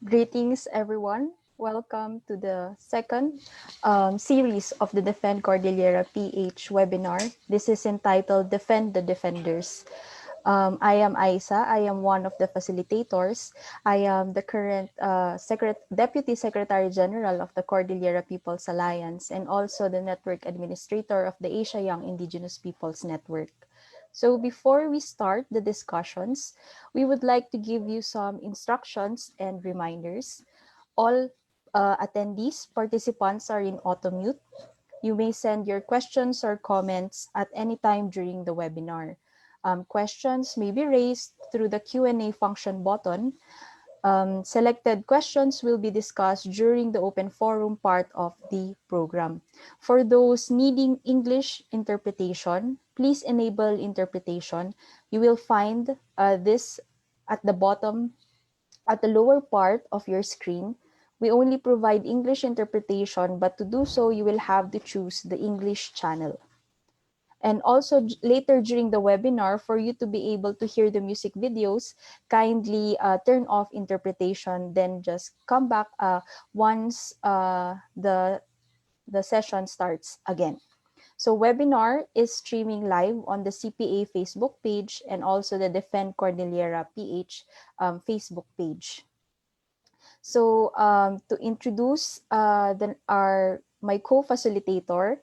Greetings, everyone. Welcome to the second series of the Defend Cordillera PH webinar. This is entitled Defend the Defenders. I am Aisa. I am one of the facilitators. I am the current Deputy Secretary General of the Cordillera People's Alliance and also the Network Administrator of the Asia Young Indigenous Peoples Network. So before we start the discussions, we would like to give you some instructions and reminders. All attendees, participants are in auto mute. You may send your questions or comments at any time during the webinar. Questions may be raised through the Q&A function button. Selected questions will be discussed during the open forum part of the program. For those needing English interpretation, please enable interpretation. You will find this at the bottom, at the lower part of your screen. We only provide English interpretation, but to do so, you will have to choose the English channel. And also later during the webinar, for you to be able to hear the music videos, kindly turn off interpretation, then just come back once the session starts again. So webinar is streaming live on the CPA Facebook page and also the Defend Cordillera PH Facebook page. So to introduce my co-facilitator,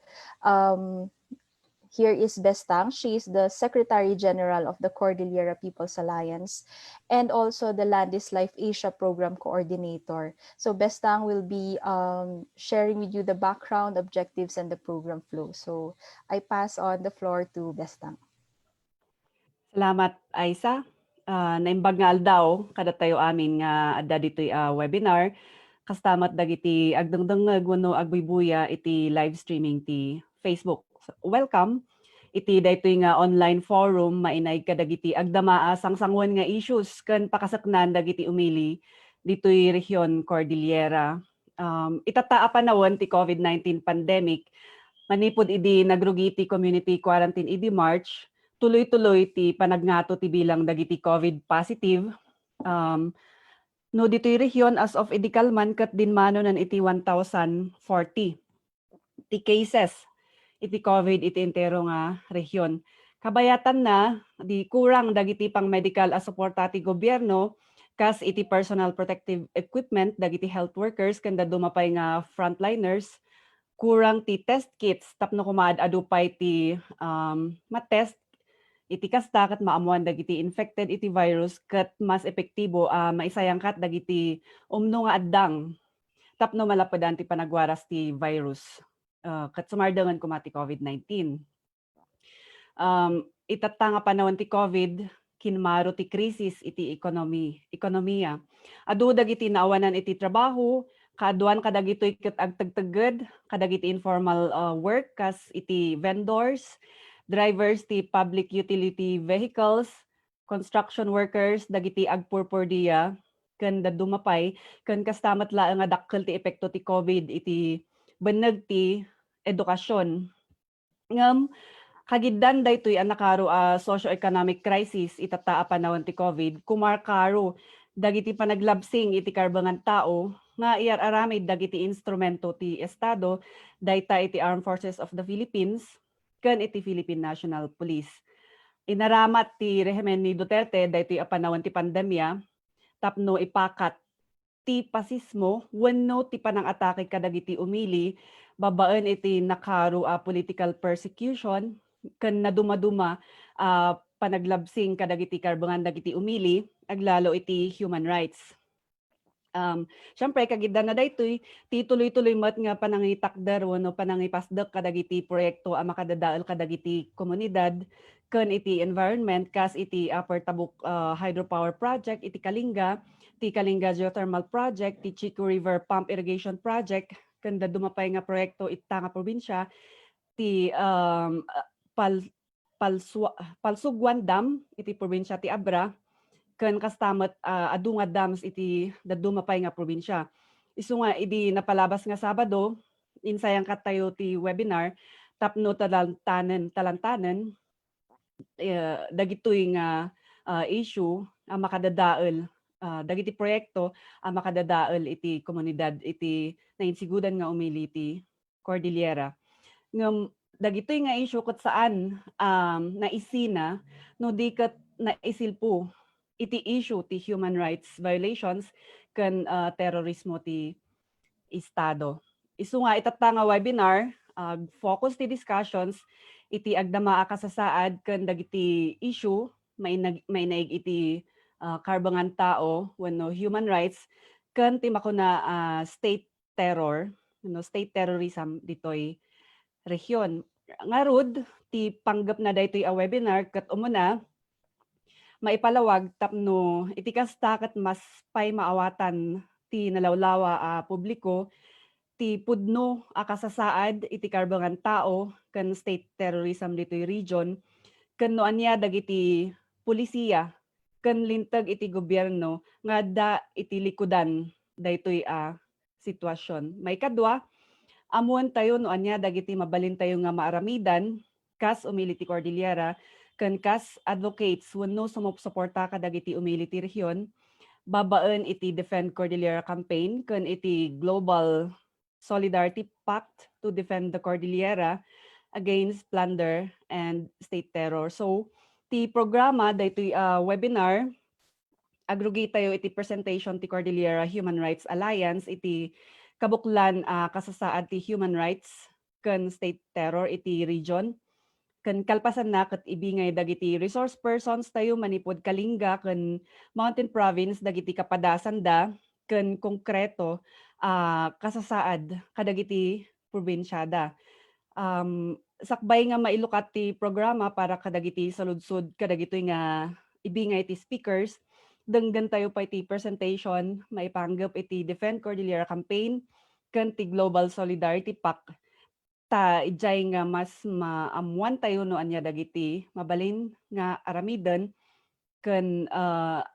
here is Bestang. She is the Secretary General of the Cordillera People's Alliance and also the Landis Life Asia Program Coordinator. So Bestang will be sharing with you the background, objectives, and the program flow. So I pass on the floor to Bestang. Salamat, Aisa. Naimbag nga aldaw, kada tayo amin nga adda dito'y webinar. Kastamat dagiti agdangdangag wano agbubuya iti live streaming ti Facebook. So, welcome. Iti daytoy nga online forum mainay kadagiti agdamaa sangsangwan nga issues ken pakasaknan dagiti umili ditoy rehiyon Cordillera. Itataa panawon ti COVID-19 pandemic manipod idi nagrugi ti community quarantine idi March. Tuloy-tuloy ti panagnato ti bilang dagiti COVID positive. No dito'y rehiyon as of idikalman kat dinmano nan iti 1,040 ti cases iti COVID iti entero nga rehiyon. Kabayatan na di kurang dagiti pang medical as suporta ti gobyerno kas iti personal protective equipment dagiti health workers kanda dumapay nga frontliners kurang ti test kits tapno kumaad adupay ti matest iti kasta kat maamuan dagiti infected iti virus kat mas epektibo maisayang kat dagiti umno nga addang tapno malapadan ti panagwaras ti virus kat sumardangan kumati COVID-19. Itata nga panahon ti COVID kinmaro ti krisis iti ekonomiya. Adu dagiti naawanan iti trabaho, kaduan kadagitoy ket agtagtaged kadagiti informal work kas iti vendors, drivers ti public utility vehicles, construction workers dagiti agpurpurdiya ken dadumapay ken kastamat laeng nga dakkel ti epekto ti COVID iti beneg ti edukasyon. Ngem kagiddan daytoy a nakaro socio-economic crisis itataa panahon ti COVID kumarkaro dagiti panaglabsing iti karbangan tao nga iararamid dagiti instrumento ti estado dayta iti Armed Forces of the Philippines ken iti Philippine National Police. Inaramat ti rehimen ni Duterte daytoy a panahon ti pandemya tapno ipakat ti pasismo wenno ti panang-atake kadagiti umili babaen iti nakaro political persecution ken naduma-duma panaglabsing kadagiti karbangan dagiti umili aglalo iti human rights. Syempre kagiddan na daytoy ti tuloy-tuloy met nga panangitakder wenno panangipasdek kadagiti proyekto a makadadael kadagiti komunidad ken iti environment kas iti Upper Tabuk Hydropower Project iti Kalinga Geothermal Project, ti Chico River Pump Irrigation Project ken dumapay nga proyekto ita nga probinsya ti Palsugwan Dam iti probinsya ti Abra ken kastamet adu nga dams iti dadumapay nga probinsya. Isu nga idi napalabas nga Sabado insayang kat tayo ti webinar tapno talantanen dagitoy nga issue makadadael dagiti proyekto makadadaol iti komunidad iti nainsigudan nga umili iti Cordillera. Ngem dagitoy nga issue ket saan naisina no di ket naisilpo iti issue ti human rights violations ken terorismo ti estado. Isu nga itatta nga webinar focus ti discussions iti agdama a kasasaad ken dagiti issue may naig iti karbangan tao wenno human rights ken ti makuna state terror no state terrorism ditoy rehiyon. Ngarud ti panggap na daytoy a webinar ket umuna maipalawag tapno iti kasta ket mas pay maawatan ti nalawlawa publiko ti pudno a kasasaad iti karbangan tao ken state terrorism ditoy region ken no anya dagiti pulisiya ken lintag iti gobyerno nga da iti likudan daytoy sitwasyon. May kadwa amuan tayo no anya dagiti mabalin tayo nga maaramidan kas umili ti Cordillera ken kas advocates wenno sumusuporta kadagiti umili ti rehiyon babaen iti Defend Cordillera campaign ken iti Global Solidarity Pact to defend the Cordillera against plunder and state terror. So, ti programa daytoy webinar agrugate tayo iti presentation ti Cordillera Human Rights Alliance iti kabuklan kasasaad ti human rights ken state terror iti region ken kalpasan na ket ibingay dagiti resource persons tayo manipod Kalinga ken Mountain Province dagiti kapadasan da ken konkreto kasasaad kadagiti probinsyada. Sakbay nga mailukat ti programa para kadagiti saludsod kadagitoy nga ibingay ti speakers denggan tayo pa iti presentation maipanggep iti Defend Cordillera campaign ken ti Global Solidarity Pact ta ijay nga mas maamuan tayo no anya dagiti mabalin nga aramiden ken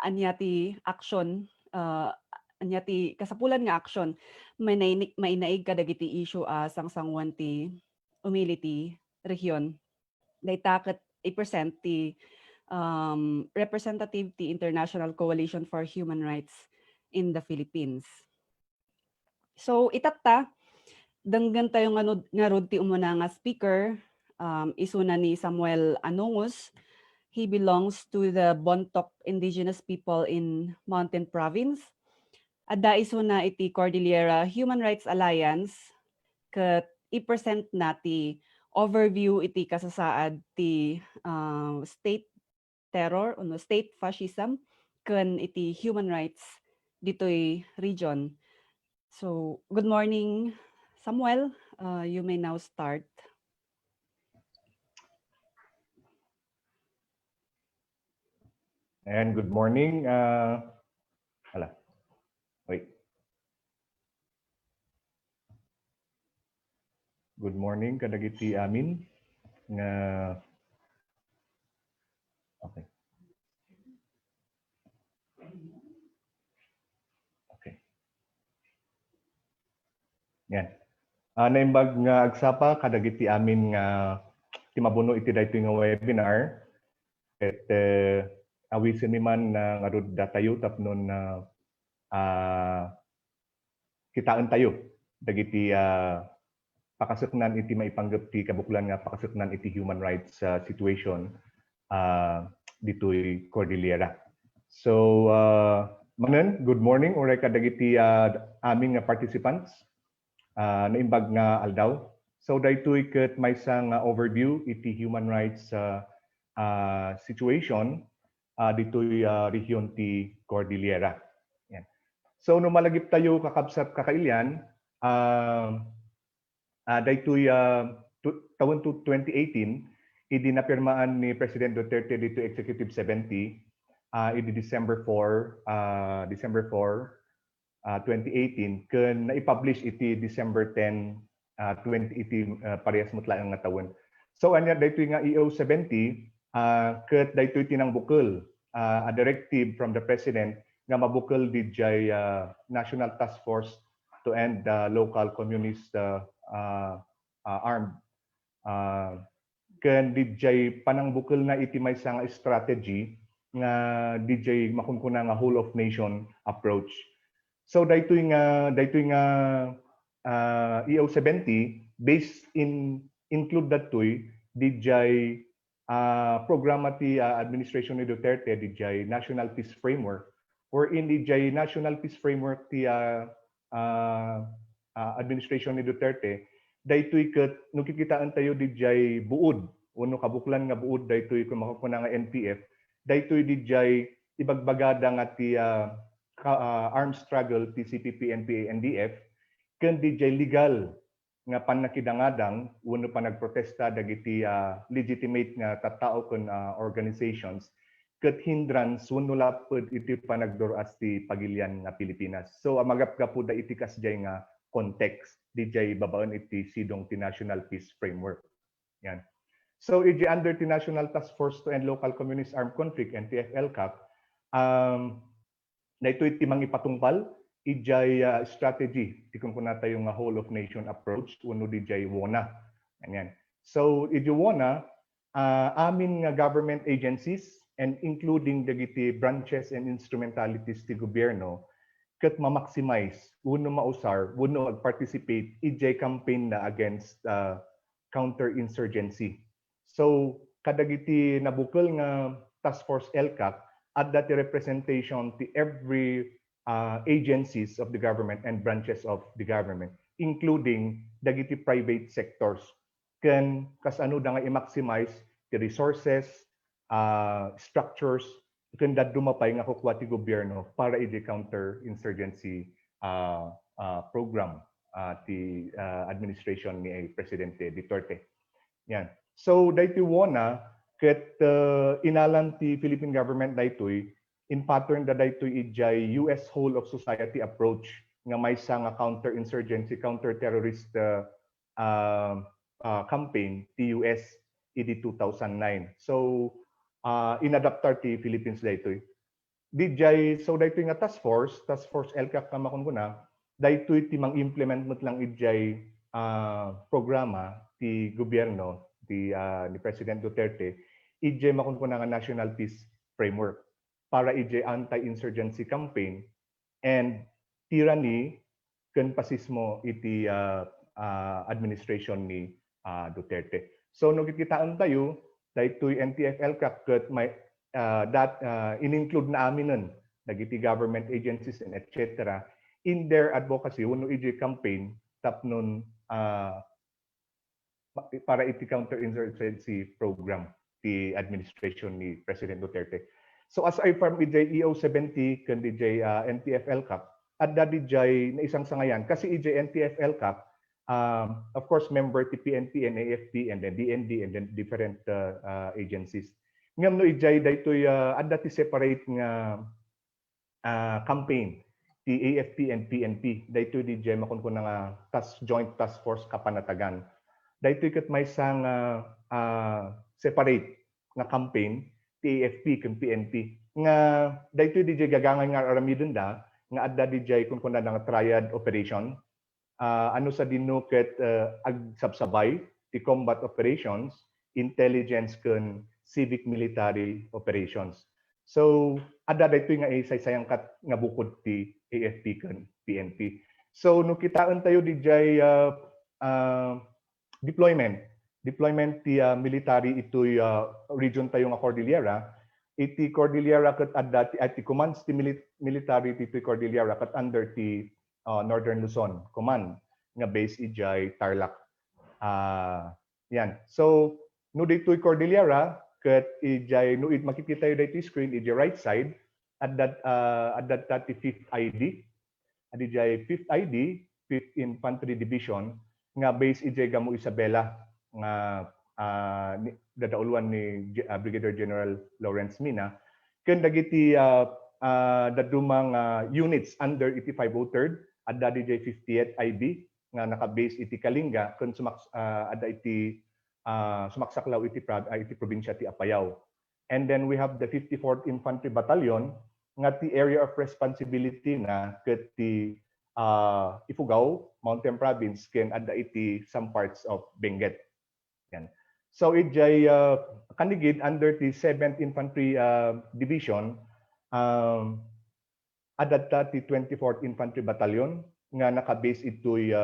anya ti action anya ti kasapulan nga action mainaig kadagiti issue sangsangwan ti umili ti rehiyon dayta ket i-present ti representative ti International Coalition for Human Rights in the Philippines. So itatta denggan tayo nga rod ti umuna nga speaker isuna ni Samuel Anongus. He belongs to the Bontoc indigenous people in Mountain Province. Adda isuna iti Cordillera Human Rights Alliance ket i-present na ti overview iti kasasaad ti state terror o state fascism ken iti human rights ditoy region. So, good morning, Samuel. You may now start. And good morning. Wait. Good morning kadagiti amin nga okay. Okay. Yan. Naimbag nga agsapa kadagiti amin nga timabuno iti daytoy nga webinar ket awisin ni man nga rod datayo tapnon kitaan tayo dagiti pakasuknan iti maipanggep ti kabuklan nga pakasuknan iti human rights situation ditoy Cordillera. So manen, good morning oray kadagiti aming nga participants naimbag nga aldaw. So daytoy ket maysa nga overview iti human rights situation ditoy rehiyon ti Cordillera. Yan. So no malagip tayo kakabsat kakailyan daytoy taon 2018 idi napirmaan ni President Duterte dito Executive 70 idi December 4 2018 ken na-publish iti December 10 2018 parehas mutlaang nga taon. So anya daytoy nga EO 70 ket daytoy tinangbukol a directive from the President nga mabukol dijay National Task Force to end local communist armed ken dijay panangbukol na iti maysa nga strategy nga DJ makunkuna nga whole of nation approach. So daytoy nga EO70 based in include datoy DJ programa ti administration ni Duterte DJ National Peace Framework wherein DJ National Peace Framework ti administration ni Duterte daytoy ket no kikitaan tayo DJ buod uno kabuklan nga buod daytoy kung makakuna nga NPF daytoy DJ ibagbagada nga ti armed struggle ti CPP, NPA, NDF ken DJ legal nga panakidangadang uno pa nagprotesta dagiti legitimate nga tattao ken organizations ket hindrance wenno lapud iti panagduras ti pagilian nga Pilipinas. So magapgapo da iti kasjay nga context DJ babaon iti sidong ti National Peace Framework. Yan. So iti under ti National Task Force to End Local Communist Armed Conflict NTF-LCAC daytoy iti mangipatungpal ijay strategy ti kung kunata yung whole of nation approach uno dijay WONA. Ganyan. So ijay WONA amin nga government agencies and including dagiti branches and instrumentalities ti gobyerno ket ma-maximize uno mausar uno mag-participate ijay campaign na against counter-insurgency. So kadagiti nabukol nga Task Force LCAC at dati representation to every agencies of the government and branches of the government, including dagiti private sectors. Ken kasano da nga i-maximize the resources, structures, ken da dumapay nga kukuha ti gobyerno para i counter-insurgency program ti administration ni Presidente Duterte. Yan. So daytoy WONA ket inalan ti Philippine government daytoy in pattern da daytoy ijay US whole of society approach nga maysa nga counter-insurgency, counter-terrorist campaign ti US idi 2009. So inadaptar ti Philippines daytoy. Dijay so daytoy nga task force LCAC ka makunkuna daytoy ti mang-implement met lang ijay programa ti gobyerno ni President Duterte ijay makunkuna nga National Peace Framework para ijay anti-insurgency campaign and tyranny ken pasismo iti administration ni Duterte. So no kikitaan tayo daytoy NTF-LCAC ket may in-include na aminon dagiti government agencies and etc. in their advocacy uno ijay campaign tapnon para iti counter-insurgency program ti administration ni President Duterte. So as I farm ijay EO70 ken ijay NTF-LCAC adda dijay na isang sangayan kasi ijay NTF-LCAC of course member ti PNP and AFP and then DND and then different agencies. Ngam no ijay daytoy adda ti separate nga campaign ti AFP and PNP daytoy dijay makunkuna nga joint task force kapanatagan. Daytoy ket maysa nga separate nga campaign ti AFP ken PNP nga daytoy dijay gagangan nga aramidon da nga adda dijay kunkuna nga triad operation ano sa dinno ket agsabsabay ti combat operations, intelligence ken civic military operations. So adda daytoy nga isaysayang kat nga bukod ti AFP ken PNP. So no kitaan tayo dijay deployment ti military ito'y region tayo nga Cordillera. Iti Cordillera ket adda ti commands ti military ti Cordillera ket under ti Northern Luzon Command nga base ijay Tarlac. Yan. So no dito'y Cordillera ket ijay no makikita yu daytoy screen ijay right side adda ti 5th ID. Adijay 5th ID, 5th Infantry Division nga base ijay Gamo Isabela nga dadauluan ni Brigadier General Lawrence Mina ken dagiti dadumang units under iti 503rd adda DJ 50th IB nga naka-base iti Kalinga ken adda iti sumaksaklaw iti probinsya ti Apayao. And then we have the 54th Infantry Battalion nga ti area of responsibility na ket ti Ifugao Mountain Province ken adda iti some parts of Benguet. Yan. So ijay kanigid under the 7th Infantry Division, adadta ti 24th Infantry Battalion nga naka-base ito'y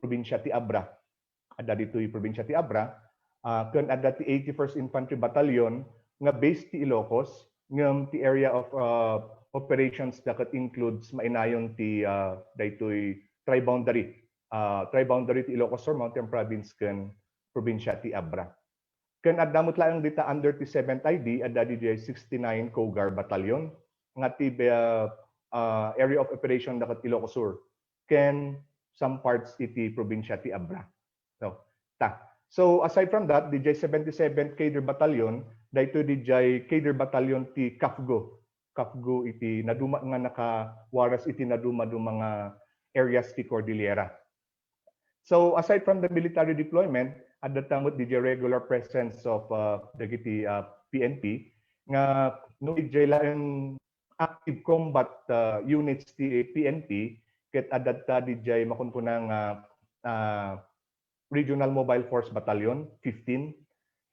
probinsya ti Abra. Adda dito'y probinsya ti Abra. Ken adda ti 81st Infantry Battalion nga base ti Ilocos, ngem ti area of operations that includes mainayon ti daytoy tri-boundary. Tri-boundary ti Ilocos Sur, Mountain Province ken probinsya ti Abra. Ken adamot lang dita under ti 7th ID adda di 69 Cougar Battalion nga ti area of operation dakat Ilocos Sur ken some parts iti probinsya ti Abra. So aside from that, DJ 77th Cadre Battalion, dayto DJ Cadre Battalion ti Kafgo. Kafgo iti naduma nga nakawaras iti naduma do mga areas ti Cordillera. So aside from the military deployment, at the time with DJ regular presence of dagiti PNP nga no DJ laeng active combat units ti PNP ket adadta DJ makunkunang Regional Mobile Force Battalion 15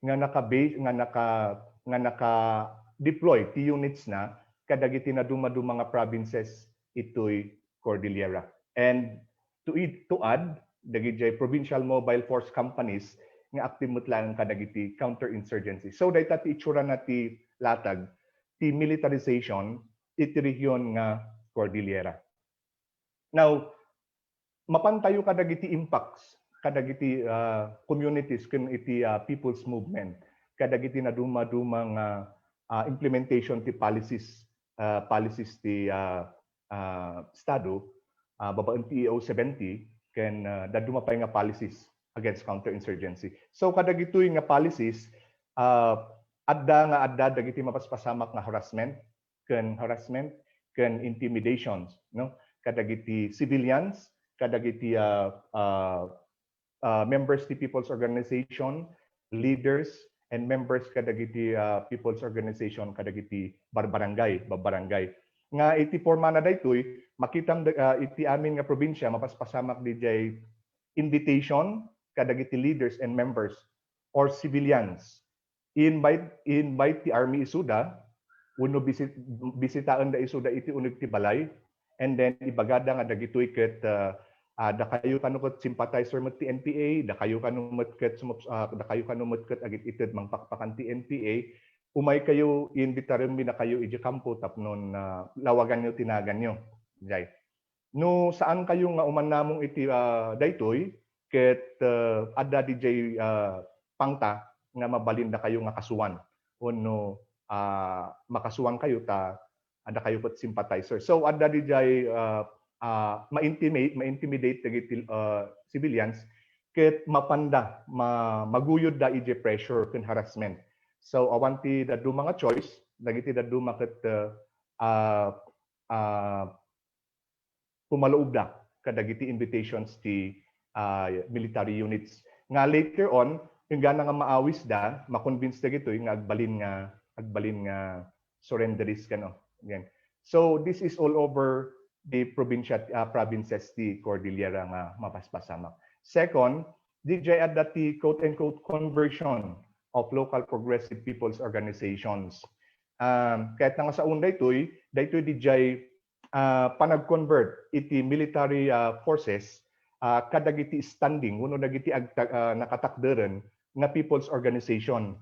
nga naka-base nga naka-deploy ti units na kadagiti na dumaduma mga provinces itoy Cordillera. And to add dagiti provincial mobile force companies nga active mutlang kadagiti counterinsurgency. So dayta ti itsura na ti latag ti militarization iti region nga Cordillera. Now mapantayo kadagiti impacts kadagiti communities ken iti people's movement kadagiti na duma-dumang implementation ti policies ti estado babaen ti EO 70 ken daduma pay nga policies against counterinsurgency. So kadagitoy nga policies adda dagiti mapaspasamak nga harassment ken intimidations no kadagiti civilians kadagiti members ti people's organization, leaders, and members kadagiti people's organization kadagiti babarangay. Nga iti forma na daytoy makitam iti amin nga probinsya mapaspasamak DJ invitation kadagiti leaders and members or civilians. Invite ti Army Isuda uno bisitaan da Isuda iti unig ti balay and then ibagada nga dagitoy ket da kayo kanukot sympathizer met ti NPA, da kayo kanumot ket agit ited mangpakpakan ti NPA, umay kayo invitarem na kayo iti kampo tapnon lawagan nyo tinagan nyo. Jay. No saan kayo nga uman namong iti daytoy ket adda DJ pangta nga mabalin da kayo nga kasuwan. Uno makasuwan kayo ta ada kayo ket sympathizer. So adda DJ ma-intimidate dagiti civilians ket mapanda maguyod da ije pressure ken harassment. So awanti daddu mga choice dagiti daddu ket pumaloob da kadagiti invitations ti military units nga later on yung gana nga maawis da ma-convince dagitoy nga agbalin nga surrenderis kano. Again. So this is all over the provinces ti Cordillera nga mapaspasamak. Second, DJ at dati quote-unquote conversion of local progressive people's organizations. Kahit nga sa unday daytoy DJ panag-convert iti military forces kadagiti standing uno dagiti nakatakderen nga people's organization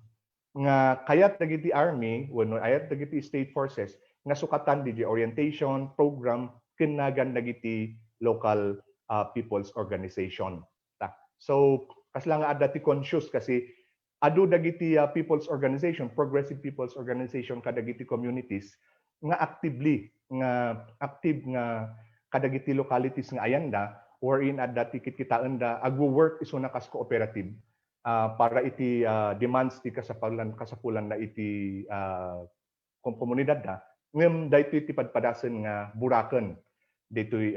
nga kayat dagiti army wenno ayat dagiti state forces nga sukatan DJ orientation program kinagan dagiti local people's organization. So kasla nga adda ti conscious kasi adu dagiti people's organization, progressive people's organization kadagiti communities nga active nga kadagiti localities nga ayanda wherein adda ti kitkitaan da agwo-work iso na kas cooperative para iti demands ti kasapulan na iti komunidad da ngem daytoy ti padpadasen nga buraken daytoy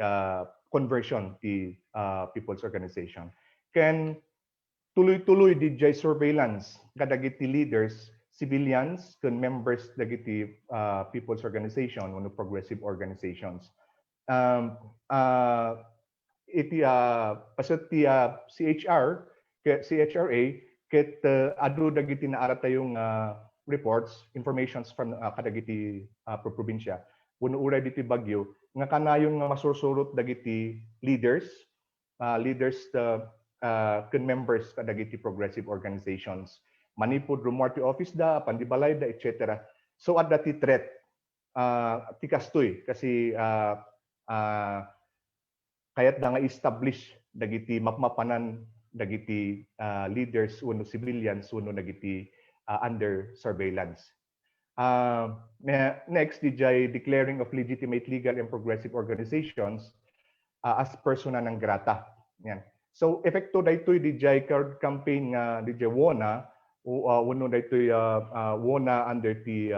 conversion ti people's organization. Ken tuloy-tuloy DJ surveillance kadagiti leaders, civilians, ken members dagiti people's organization ono progressive organizations. Iti pasut ti CHRA ket adu dagiti naara tayong reports, informations from kadagiti probinsya. Uno uray diti Bagyo nga kanayon nga masursurot dagiti leaders ken members kadagiti progressive organizations. Manipod rumorti office da, pandibalay da, etc. So at dati threat ti kastoy kasi kayat da nga establish dagiti mapmapanan dagiti leaders uno civilians uno dagiti under surveillance. Next, DJ declaring of legitimate legal and progressive organizations as persona non grata. Yan. So epekto daytoy DJ campaign nga DJ WONA uno daytoy WONA under ti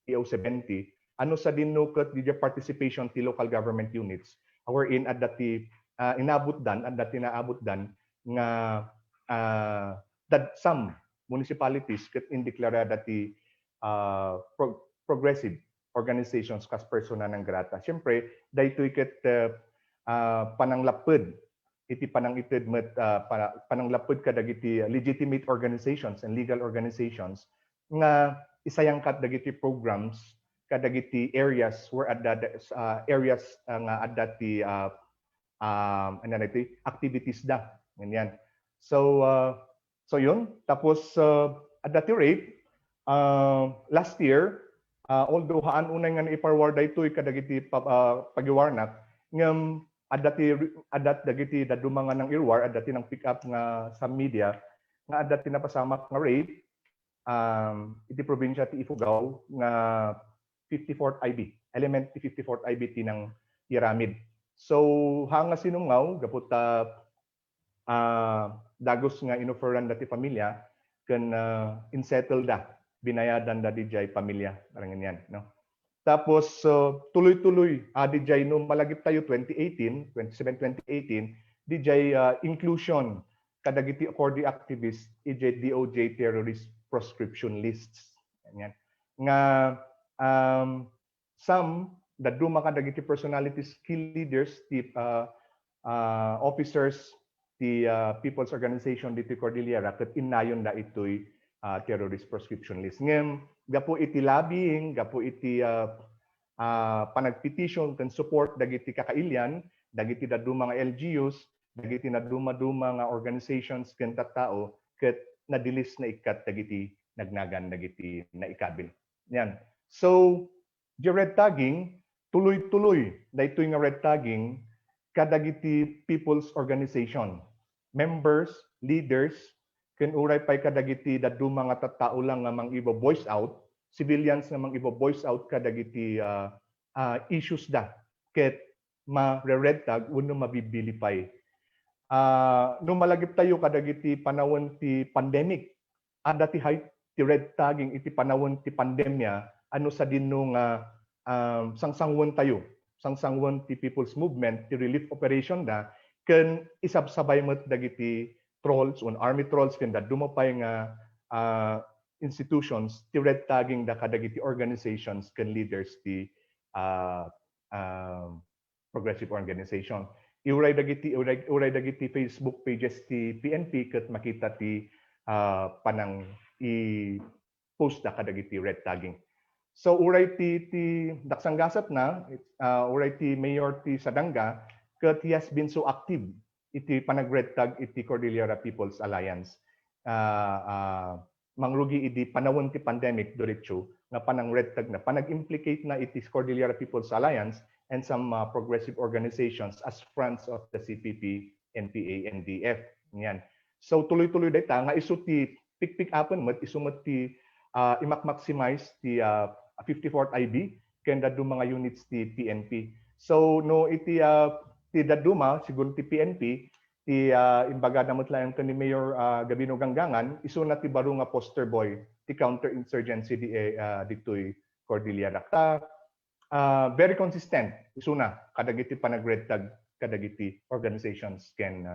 PO70 ano sa dinukot DJ participation ti local government units wherein at dati inabot dan at dati naabot dan nga that some municipalities ket indeklara dati progressive organizations kas persona non grata. Siyempre daytoy ket pananglapud iti panangited met pananglapud kadagiti legitimate organizations and legal organizations nga isayangkat dagiti programs kadagiti areas where at areas nga at dati activities da ganyan. So yun tapos at dati rate last year although haan unay nga iparward daytoy kadagiti pagiwarnak ngem adat dagiti daduma nga ng irwar adati nang pick up nga sa media nga adati napasamak nga rate iti probinsya ti Ifugao nga 54th IB element ti 54th IB ti nang Iramid. So hanga sinungaw gapot dagos nga inoferan dati pamilya ken insettle da binayadan da DJ pamilya parang ganyan no. Tapos tuloy-tuloy DJ no malagip tayo 2018 DJ inclusion kadagiti accordi activists DOJ terrorist proscription lists ganyan nga some daduma kadagiti personalities key leaders ti officers ti people's organization diti Cordillera ket inayon da itoy terrorist proscription list ngem gapo iti lobbying gapo iti panagpetition ken support dagiti kakailyan dagiti daduma nga LGUs dagiti naduma-duma nga organizations ken tattao ket nadilis na ikat dagiti nagnagan dagiti naikabil yan. So di red tagging tuloy-tuloy daytoy nga red tagging kadagiti people's organization members leaders ken uray pay kadagiti daduma nga tattao lang nga mangibo voice out civilians nga mangibo voice out kadagiti issues da ket ma-red tag wenno mabibili pay no malagip tayo kadagiti panawon ti pandemic adati hay ti red tagging iti panawon ti pandemya ano sa dinno nga sangsangwon ti people's movement ti relief operation da ken isabsabay met dagiti trolls on army trolls ken daduma pay nga institutions ti red tagging da kadagiti organizations ken leaders ti progressive organization uray dagiti Facebook pages ti PNP ket makita ti panang i-post da kadagiti red tagging. So uray ti daksanggasat na uray ti mayor ti Sadanga ket he has been so active iti panag-red tag iti Cordillera People's Alliance. Mangrugi iti panawon ti pandemic diretso nga panang red tag na panag-implicate na iti Cordillera People's Alliance and some progressive organizations as fronts of the CPP, NPA, NDF. Yan. So tuloy-tuloy dayta nga isu ti pick upon met isu met ti imak-maximize ti 54th IB ken daduma mga units ti PNP. So no iti ti daduma siguro ti PNP ti imbaga namot lang ni Mayor Gabino Ganggangan isu na ti baro nga poster boy ti counterinsurgency ditoy Cordillera. Very consistent isu na kadagiti panag-red tag kadagiti organizations ken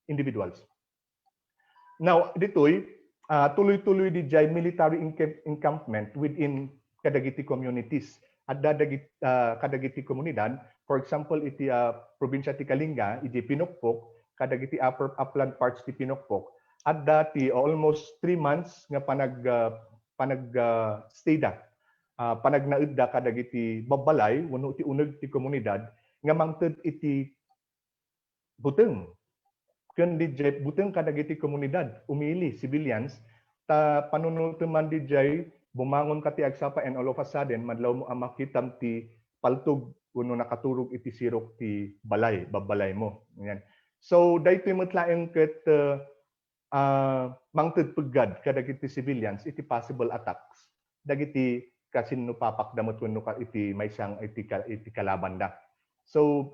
individuals. Now ditoy tuloy-tuloy di jay military encampment within kadagiti communities at kadagiti komunidad. For example, iti probinsya ti Kalinga, iti Pinukpok, kadagiti upland parts ti Pinokpok at dati almost 3 months nga stay da panagnaidda kadagiti babalay wenno ti uneg ti komunidad nga mangted iti buteng ken DJ buteng kadagiti komunidad umili civilians ta panunutuman DJ bumangon ka ti agsapa and all of a sudden madlaw mo makitam ti paltog kuno nakaturog iti sirok ti babalay mo yan. So daytoy metlaeng ket mangted peggad kadagiti civilians iti possible attacks dagiti kasino papakdamot wenno ka iti maysang iti kalaban da. So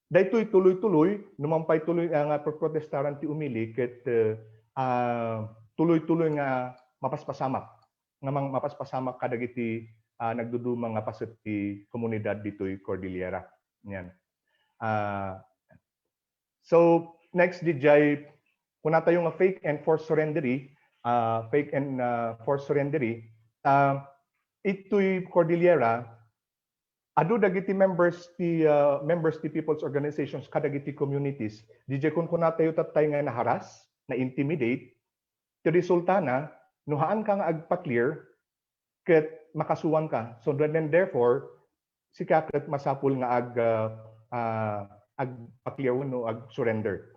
daytoy tuloy-tuloy numampay tuloy nga protestaran ti umili ket tuloy-tuloy nga mapaspasamak kadagiti nagdudumang nga paset ti komunidad ditoy Cordillera. Yan. So next DJ kuna tayo nga fake and forced surrendery, ito'y Cordillera adu dagiti members ti people's organizations kadagiti communities DJ kun kuna tayo tatay nga naharas, na intimidate ti resulta na nuhaan ka nga agpa-clear ket makasuwan ka. So then therefore sikaket masapul nga agpa-clear wenno ag-surrender.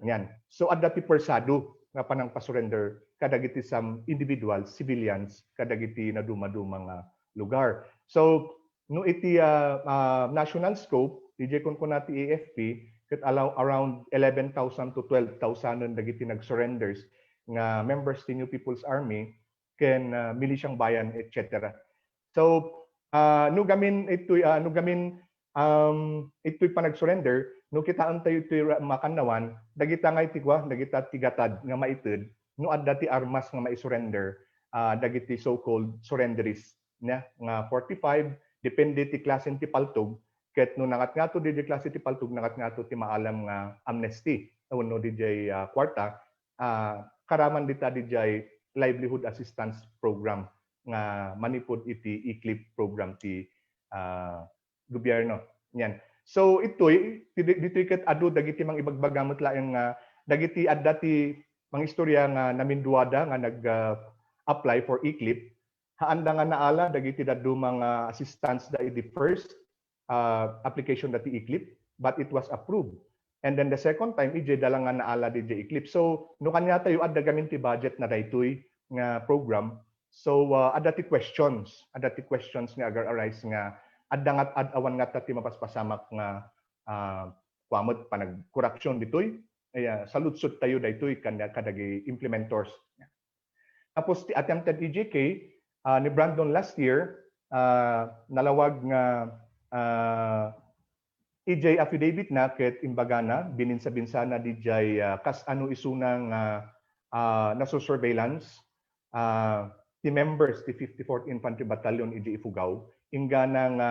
Yan. So adda ti persado nga panang pa-surrender kadagiti some individuals, civilians kadagiti na dumaduma nga lugar. So no iti national scope DJ kun kunati AFP ket allow around 11,000 to 12,000 dagiti nag-surrenders nga members ti New People's Army ken milisyang bayan etc. So no gamin itoy panag-surrender no kitaan tayo itoy makannawan dagita nga itigwa dagita tigatad nga maited no adda ti armas nga mai-surrender dagiti so-called surrenderists nga 45 depende ti klase ti paltog ket no nangat nga to DJ klase ti paltog nangat nga to ti maalam nga amnesty wenno DJ kwarta karaman dita DJ livelihood assistance program nga manipod iti ICLIP program ti gobyerno. Yan. So itoy ditoy ket adu dagiti mang ibagbagamot laeng dagiti adda ti mang istorya nga naminduada nga nag-apply for ICLIP haanda nga naala dagiti daddu mga assistance da the first application dati ICLIP but it was approved. And then the second time ije dala nga naala DJ ICLIP. So no kanya tayo adda gamin ti budget na daytoy nga program. So adda ti questions nga agar-arise nga adda nga ad-awan nga ti mapaspasamak nga kuamot panag corruption ditoy. Saludsod tayo daytoy kadagi implementors. Tapos ti attempted EJK ni Brandon last year nalawag nga EJ affidavit na ket imbagana bininsa-binsa na DJ kas ano isuna nga naso-surveillance ti members ti 54th Infantry Battalion EJ Ifugao ingana nga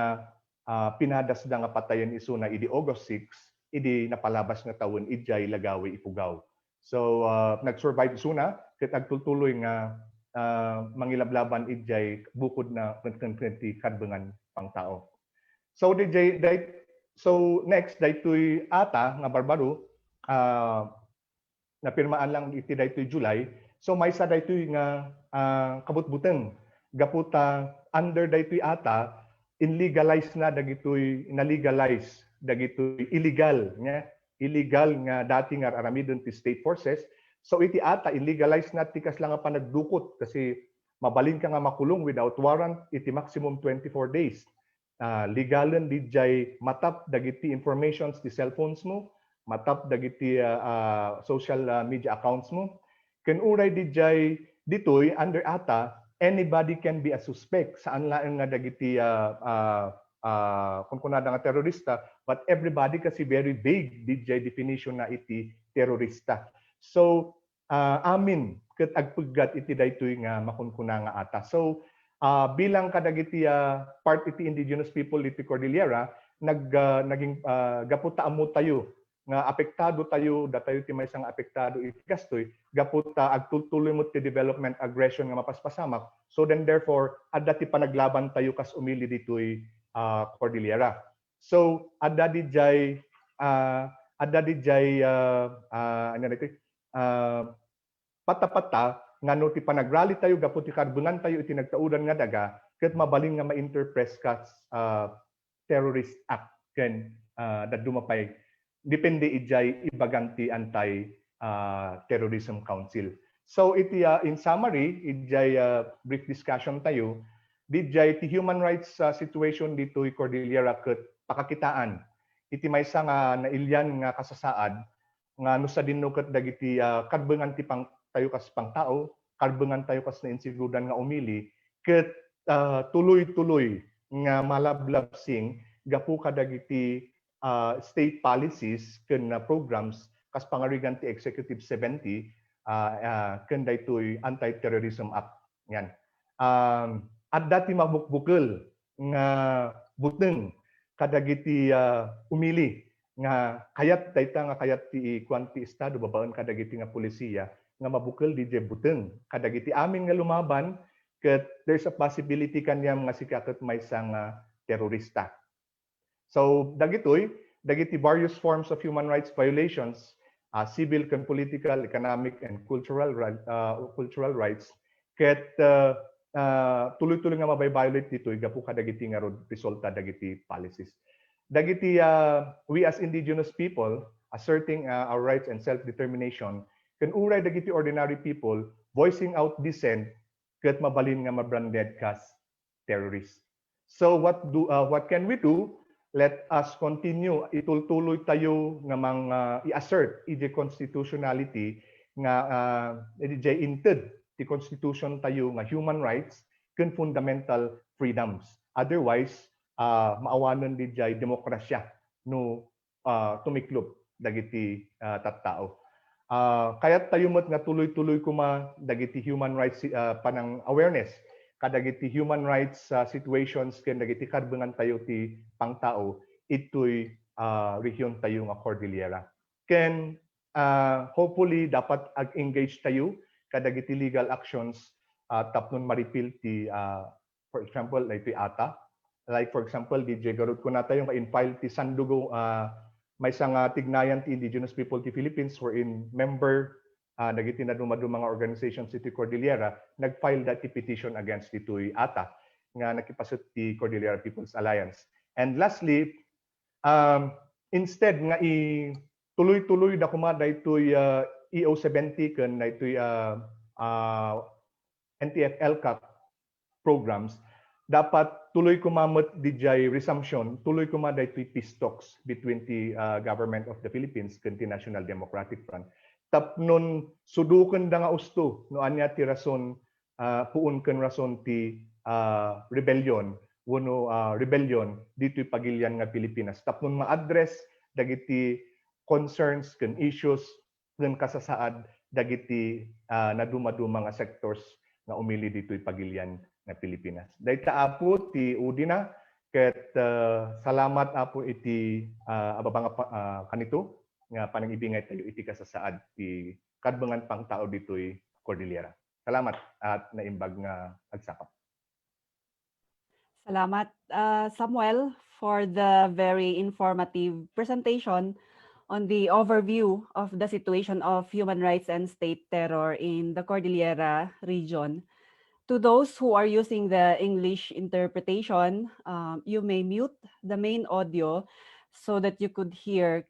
pinadas da nga patayon isuna idi August 6 idi napalabas nga tawon EJ Lagawi Ifugao. So nag-survive isuna ket agtultuloy nga mangilablaban EJ bukod na 2020 kadbengan pang tao. So DJ so next daytoy ata nga Barbaro napirmaan lang iti daytoy July. So may sa daytoy nga kabutbuteng gaputa under daytoy ata inlegalize na dagitoy inalegalize dagitoy illegal nga dati nga aramidon ti state forces. So iti ata illegalize na ti kasla nga panagdukot kasi mabalin ka nga makulong without warrant iti maximum 24 days. Legalan DJ matap dagiti informations ti cellphones mo, matap dagiti social media accounts mo. Ken uray DJ ditoy under ata anybody can be a suspect saan laeng nga dagiti kung kunada nga terorista but everybody kasi very vague DJ definition na iti terorista. So amin ket agpuggat iti daytoy nga makunkuna nga ata. So bilang kadagiti part iti indigenous people iti Cordillera naging gaputa amo tayo nga apektado tayo datayo ti maysang apektado iti gastoy gaputa agtutuloy mo ti development aggression nga mapaspasamak. So then therefore adda ti panaglaban tayo kas umili ditoy Cordillera. So adda dijay adda dijay ano nito pata-pata ngano ti panagrally tayo gapu ti karbungan tayo iti nagtaudan nga daga ket mabalin nga ma-interpret ka terrorist act ken that dumapay depende ijay ibagang ti anti terrorism council. So iti in summary ijay brief discussion tayo dijay ti human rights situation dito i Cordillera ket pakakitaan iti maysa nga nailyan nga kasasaad nga no sa dinno ket dagiti kadbengan ti pang tayo kas pangtao karbengan tayo kas na insigudan nga umili ket tuloy-tuloy nga malablabsing gapu kadagiti state policies ken programs kas pangarigan ti Executive 70 ken daytoy Anti-Terrorism Act yan. At dati mabukbukal nga buteng kadagiti umili nga kayat dayta nga kayat ti kwanti estado babaen kadagiti nga polisiya nga mabukal di buteng kadagiti amin nga lumaban ket there's a possibility kanyam nga sikaket maysa nga terorista. So dagiti various forms of human rights violations, civil and political, economic and cultural rights ket tuloy-tuloy nga mabay-violate dito gapu kadagiti nga resulta dagiti policies. Dagiti we as indigenous people asserting our rights and self-determination can uray dagiti ordinary people voicing out dissent ket mabalin nga mabranded kas terrorists. So what can we do? Let us continue itultuloy tayo nga i-assert iti constitutionality nga iti inted ti constitution tayo nga human rights ken fundamental freedoms. Otherwise maawanon dijay demokrasya no tumiklop dagiti tattao. Kayat tayo met nga tuloy-tuloy kuma dagiti human rights panang awareness kadagiti human rights situations ken dagiti kadbengan tayo ti pangtao itoy rehiyon tayo nga Cordillera. Ken hopefully dapat ag-engage tayo kadagiti legal actions tapnon maripil ti for example like ti ATA, like for example di garud ko na tayo nga in-file ti Sandugo may nga tignayan ti indigenous people ti Philippines wherein member dagiti na dumadumang mga organizations ti Cordillera nag-file dati petition against ditoy ATA nga nakipasut ti Cordillera People's Alliance. And lastly instead nga tuloy-tuloy da kuma daytoy EO70 ken daytoy NTF-LCAC programs dapat tuloy kumamot dijay resumption tuloy kuma daytoy peace talks between the government of the Philippines ken the National Democratic Front tapnon suduken da nga usto no anya ti rason puun ken rason ti rebellion wenno rebellion ditoy pagilyan nga Pilipinas tapnon ma-address dagiti concerns ken issues ken kasasaad dagiti naduma-duma nga sectors nga umili ditoy pagilyan nga Pilipinas. Dayta apo ti udina ket salamat apo iti ababang kanito nga panangibingay tayo iti kasasaad ti kadbengan pangtao ditoy Cordillera. Salamat at naimbag nga agsakap. Salamat, Samuel, for the very informative presentation on the overview of the situation of human rights and state terror in the Cordillera region. To those who are using the English interpretation, you may mute the main audio so that you could hear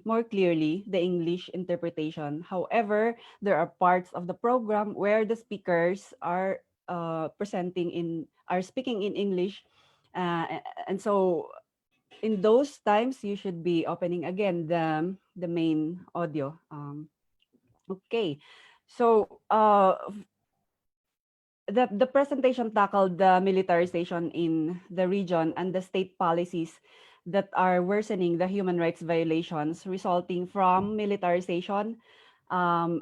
more clearly, the English interpretation. However, there are parts of the program where the speakers are speaking in English, and so in those times you should be opening again the main audio. Okay, so the presentation tackled the militarization in the region and the state policies that are worsening the human rights violations resulting from militarization.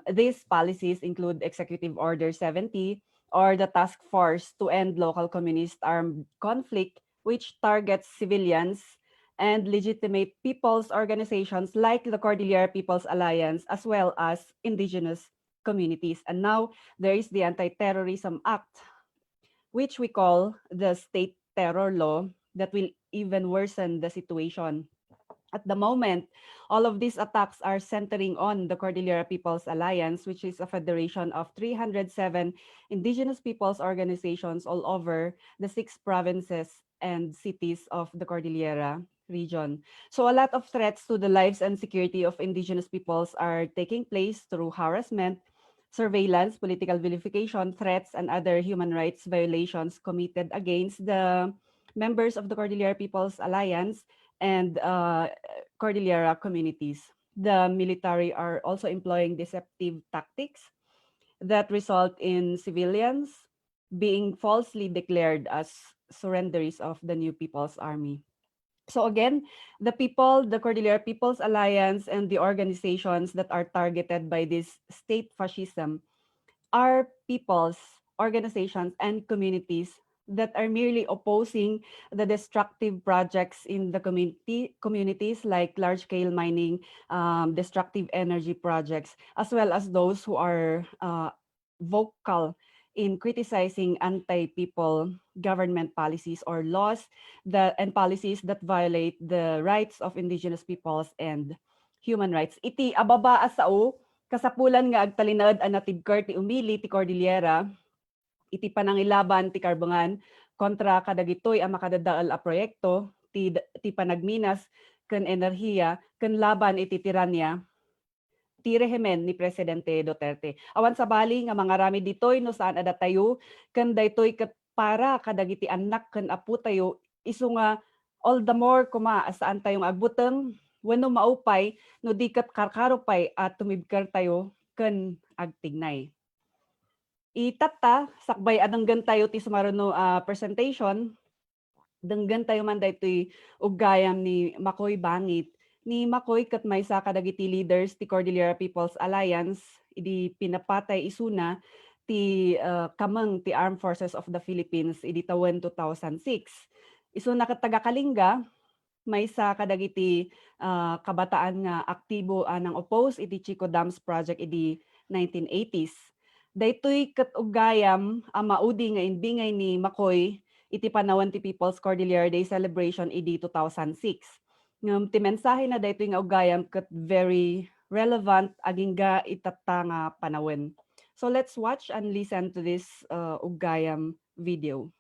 These policies include Executive Order 70 or the Task Force to End Local Communist Armed Conflict, which targets civilians and legitimate people's organizations like the Cordillera People's Alliance, as well as indigenous communities. And now there is the Anti-Terrorism Act, which we call the State Terror Law, that will even worsen the situation. At the moment, all of these attacks are centering on the Cordillera People's Alliance, which is a federation of 307 indigenous peoples organizations all over the 6 provinces and cities of the Cordillera region. So a lot of threats to the lives and security of indigenous peoples are taking place through harassment, surveillance, political vilification, threats, and other human rights violations committed against the members of the Cordillera People's Alliance and Cordillera communities. The military are also employing deceptive tactics that result in civilians being falsely declared as surrenderies of the new People's Army. So again, the people, the Cordillera People's Alliance, and the organizations that are targeted by this state fascism are peoples, organizations, and communities that are merely opposing the destructive projects in the communities like large-scale mining, destructive energy projects, as well as those who are vocal in criticizing anti-people government policies or laws and policies that violate the rights of indigenous peoples and human rights. Iti ababa asao kasapulan nga agtalinad ang natibkar ti umili ti Cordillera, iti panangilaban ti karbongan kontra kadagitoy ang makadadaal a proyekto ti panagminas ken enerhiya ken laban iti tiranya ti rehimen ni Presidente Duterte. Awan sa bali nga mga rami ditoy no saan ada tayo ken daytoy ket para kadagiti anak ken apo tayo isu nga all the more kuma saan tayong agbuteng wenno maupay no di ket karkaropay at tumibker tayo ken agtignay. Itata sakbay adanggan tayo ti sumaruno presentation denggan tayo man daytoy ug-gayam ni Makoy Bangit. Ni Makoy ket maysa kadagiti leaders ti Cordillera People's Alliance idi pinapatay isuna ti kameng ti Armed Forces of the Philippines idi tawen 2006. Isuna ket taga Kalinga maysa kadagiti kabataan nga aktibo nang oppose iti Chico Dams project idi 1980s. Daytoy ket ug-gayam ang maudi nga inbingay ni Makoy iti panawan ti People's Cordillera Day celebration idi 2006. Ngem ti mensahe na daytoy nga ug-gayam ket very relevant agingga itatta nga panawen. So let's watch and listen to this ug-gayam video.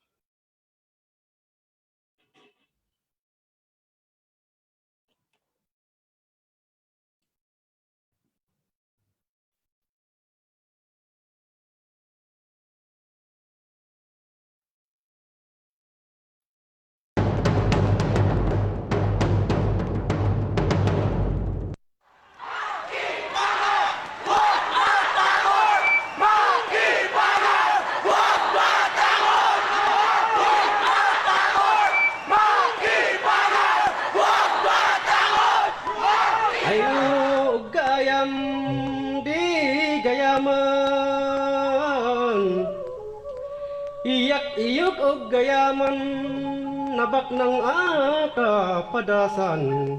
Iyak-iyok og gayaman nabak ng padasan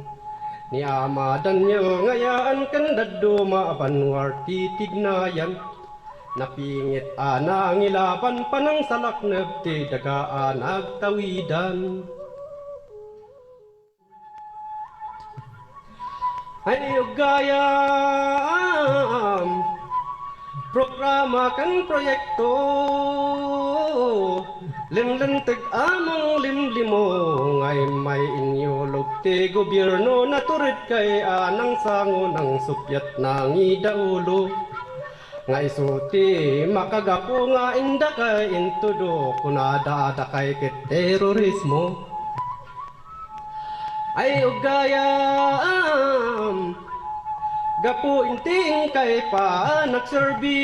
ni amadan nyo ngayaan kan daddo maabanwar titignayan napingit ang ilaban panang salakneb ti dagaan agtawidan ay og gayam programa kan proyekto limlenteg among limlimo ngay may inyo lugti gobyerno naturid kay anang sango ng supyat ng idaulo nga isuti makagapo nga inda kay intudo kunada kay ket terorismo ay ugayam gapo inting kay pa nagserbi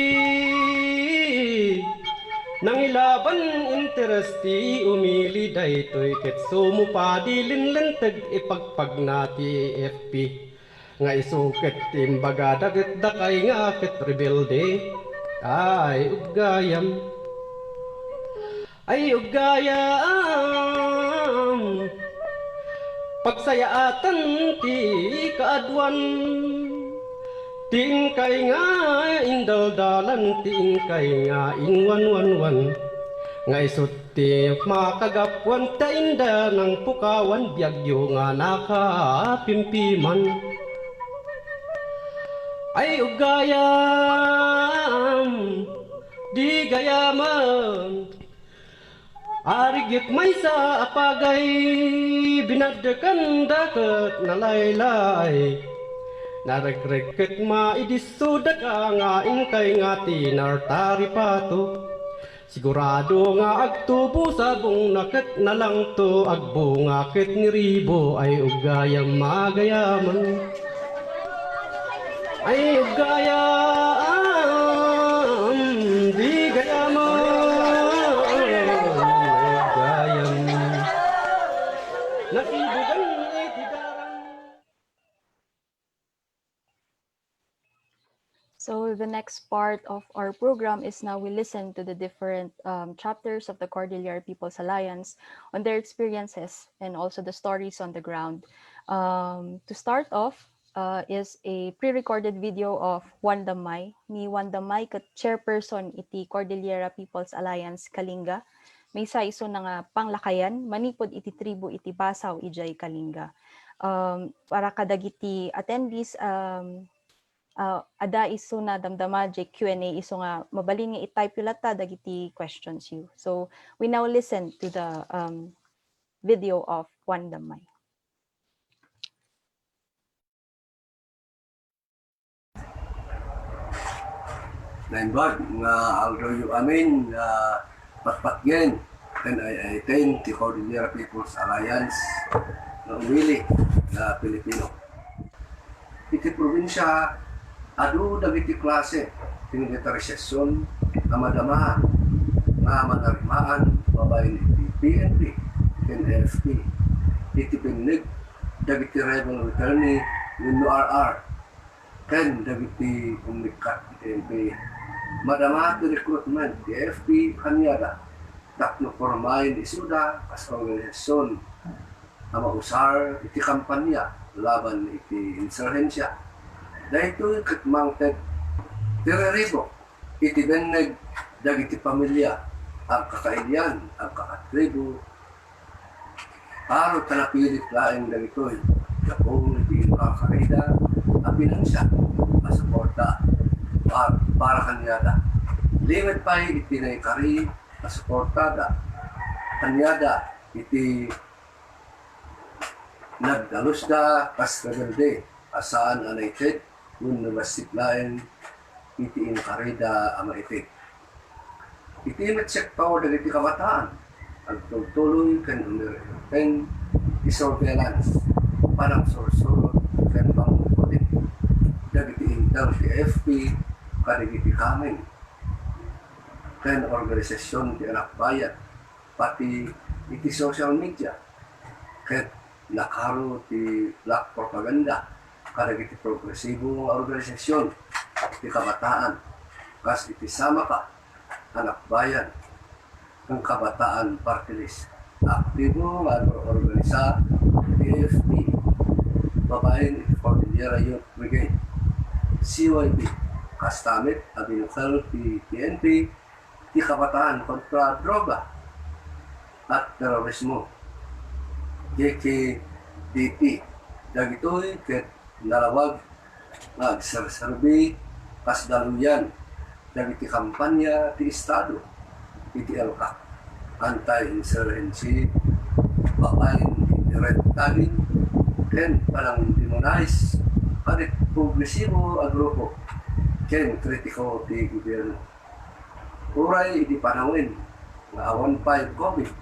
nangilaban interesti umili daytoy ket sumupadi linlenteg ipagpag nati FP nga isuket timbaga daget dakay nga ket rebelde ay ugayam pagsayaatan ti kaadwan tingkay nga indaldalan tingkay nga inwanwanwan Nga isuti makagapwan ta inda ng pukawan biyagyo nga nakapimpiman. Ay ugayam, di gayaman, arigit may sa apagay, binagdakan dakat na laylay. Naragregket maidisudak nga ingkay nga tinartari pato. Sigurado nga agtubo sa bung naket na lang to agbo nga ket ni ribo ay ugayam magayaman. Ay ugayam, di gayaman, ugayam, nakibugan itidaran. So the next part of our program is now we listen to the different chapters of the Cordillera People's Alliance on their experiences and also the stories on the ground. To start off is a pre-recorded video of Juan Damay. Ni Juan Damay kat chairperson iti Cordillera People's Alliance Kalinga. May sa iso na nga panglakayan, manipod iti tribo iti Basaw ijay Kalinga. Para kadagiti attendees, ada iso na damdama jay Q&A iso nga mabalin nga i-type yung lata dagiti questions you. So we now listen to the video of Juan Damay. Naimbag nga alroyo amin patpatgen and I thank the Cordillera People's Alliance na umili na Pilipino. Iti probinsya adu dagiti klase tinigitarisasyon na madama na manarimaan babayin iti PNP and AFP iti pinig dagiti rebel attorney ng RR ken dagiti umikat iti madama ti recruitment ti AFP kanyada takno formain isuda as organisasyon na mausar iti kampanya laban iti insurhensya. Dahito kitmang tireribo iti beneg dagiti pamilya ang kakailian, ang kakatribo paro tanapilit laeng dagitoy kapong iti kakarida ang pinansya masuporta para kanyada. Limit pa iti naikari masuportada kanyada iti nagdalusda kas rebelde asaan anaited nung nabasitlaen iti inkarida amaited. Iti imatsek power dagiti kabataan ang tuloy kan umirin isurveillance parang sorsorot kan pangkutin dagiti intel ti FP kadagiti kaming kan organisasyon ti anak bayan pati iti social media ket nakaro ti black propaganda kadagiti progresibo nga organisasyon ti kabataan kas iti sama ka anak bayan ng kabataan party list aktibo nga organisa ti AFP babaen iti Cordillera Youth Brigade CYB kastamit abinukal ti PNP ti kabataan kontra droga at terorismo JKDP dagitoy ket nalawag nagserserbi kas daluyan dagiti kampanya ti estado iti LCAC anti-insurgency babaen direct-tagin ken palang demonize kadit progresibo a grupo ken kritiko ti gobyerno uray iti panawin nga awan pa COVID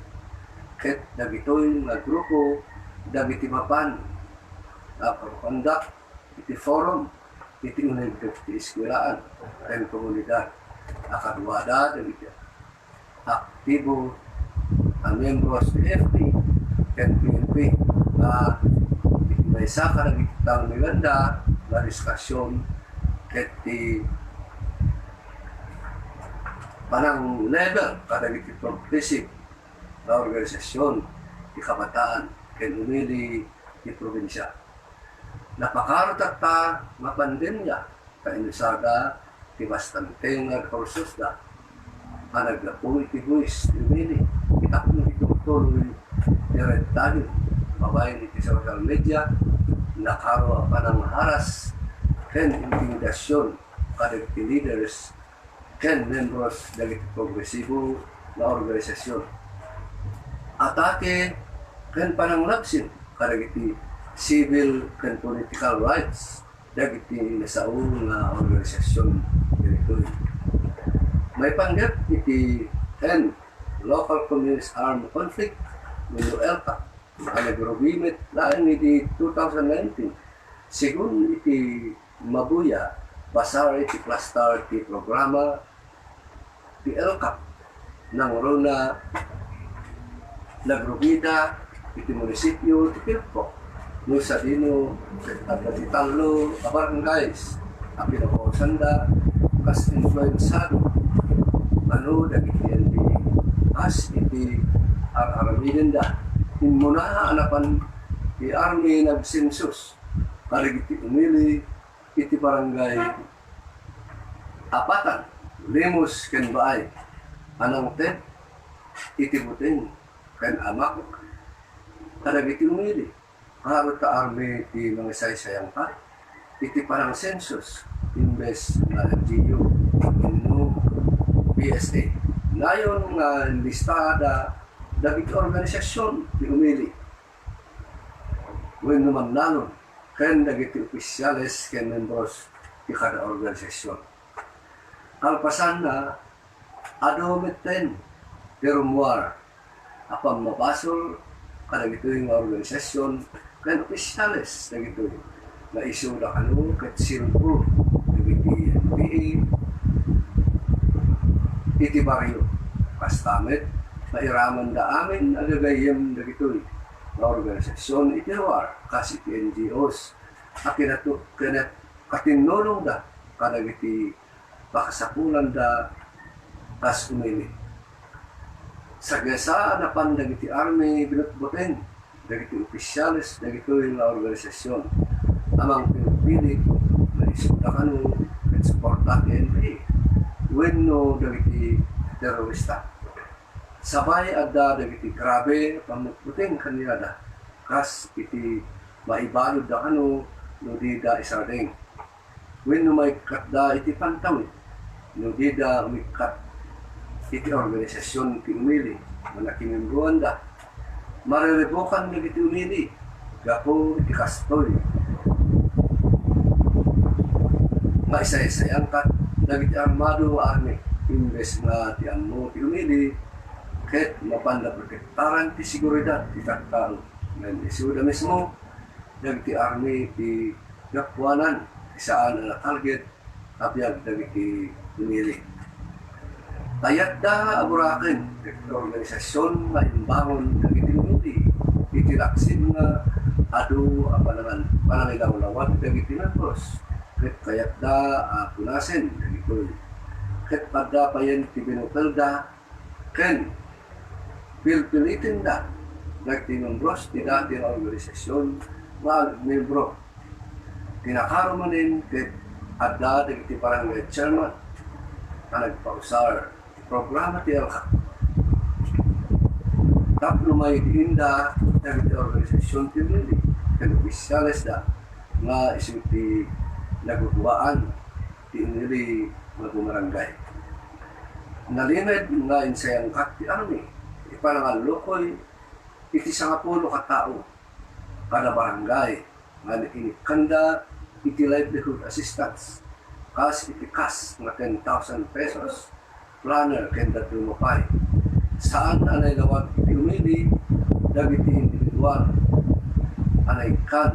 ket dagitoy nga grupo dagiti mapan na pagkondak iti forum iti unay ti eskwelaan ken komunidad akadwada dagiti aktibo ang membros ti FP ken PNP na may saka dagiti tang Miranda na diskasyon ket ti panang level kadagiti progressive na organisasyon ti kabataan ken umili ti probinsya. Napakarot at mapandemya ka inusaga ti bastante nga kursus da anagapong iti buwis, umili, itakno itutuloy, diretago, babayin iti social media, nakaro pa ng haras, ken intimidasyon, kadag ti leaders, ken membros dagiti progresibo na organisasyon. Atake, ken pananglapsin, kadag iti civil ken political rights, dagiti nasaong na organisasyon dito. May panggap iti ken local communist armed conflict no ELCA ang nag-agreement lain iti 2019 sigun iti mabuya basar iti plastar ti programa ti ELCA nang rona nagrubida iti munisipyo ti Pilpo no sa dino at iti talo baranggays ang pinakosanda kas influensado ano dagiti iti as iti aramiden da inmuna anapan ti army nagsensus karig iti umili iti barangay apatan limos ken baay anang ted iti buting ken amak karig iti umili harot ta army ti mga saysayang pa iti parang sensus imbes na LGU no PSA. Ngayon nga listada dagiti organisasyon ti umili. When naman nanon, ken dagiti opisyales ken membros ti kada organisasyon. Kalpasan na adometen terumuar apang mabasol kadagito yung organisasyon ken opisyales dagito na isu da kanu ket silpo dagiti NPA iti baryo kastamet mairaman da amin agagayem dagitoy na organisasyon iti luar kas iti NGOs akinato kenet katinulong da kadagiti pakasapulan da kas umili sagasa napan dagiti army binutbuten dagiti opisyales dagitoy na organisasyon amang pinupili na isuda kanu ket suporta ti NPA wenno dagiti terorista. Sabay adda dagiti grabe pamutputing kaniyada kas iti maibalod da kanu no dida isardeng. Wenno may katda iti pantawid no dida umikat iti organisasyon ti umili manakimembruan da marerebokan dagiti umili gapo iti kastoy maisay-sayang kat dagiti armado army imbes na ti ammo ti umili ket mapanda protektaran ti seguridad ti tattao men isuda mismo dagiti army ti gapwanan ti saan na target apyag dagiti umili tayat da aburaken dagiti organisasyon nga imbangon dagiti umili itilaksin nga adu panangilawlawan dagiti membros ket kayat da punasen dagito ket padda payen ti binutel da ken pilpilitin da dagiti membros ti dati organisasyon membro tinakaro manin ket adda dagiti barangay chairman na nagpausar ti programa ti ELCA tapno may diinda dagiti organisasyon ti umili ken opisyales da nga isu ti naguguaan ti umili nga bumarangay. Nalinad nga insayang kat ti army ipanangal lokoy iti 10 katao kada barangay nga inikanda iti livelihood assistance kas iti kas nga 10,000 pesos planner kenda dumapay saan anay lawag iti umili dagiti individual anay kan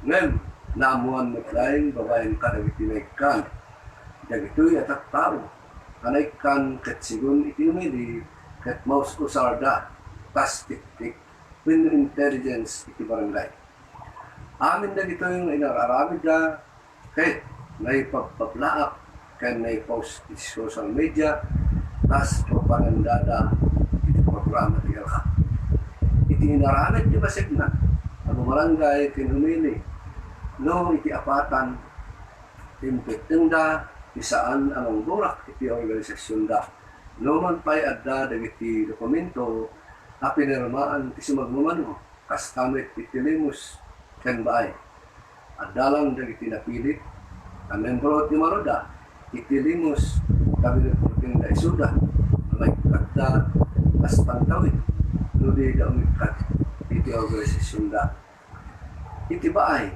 ngem namuan naglaing babaeng kadagiti naikan dagitoy atak tao anaikan ket sigun iti umili ket maus usarda tas tiktik when intelligence iti barangay amin dagitoy yung inararamid da ket naipagpablaak ken naipost iti social media tas propagandada iti programa ti ELCA iti inaramid ti basigna ang barangay ken umili no iti apatan impetenda ti saan amang burak iti organisasyon da Luman pa'y adda dagiti dokumento a pinirmaan ti sumagmamano kas kamit itilimos ken baay. Addalan dagiti napilit a membro ti maroda itilimos kabinet da isuda may kadda as pantawid no di da umikat iti organisasyon da. Iti baay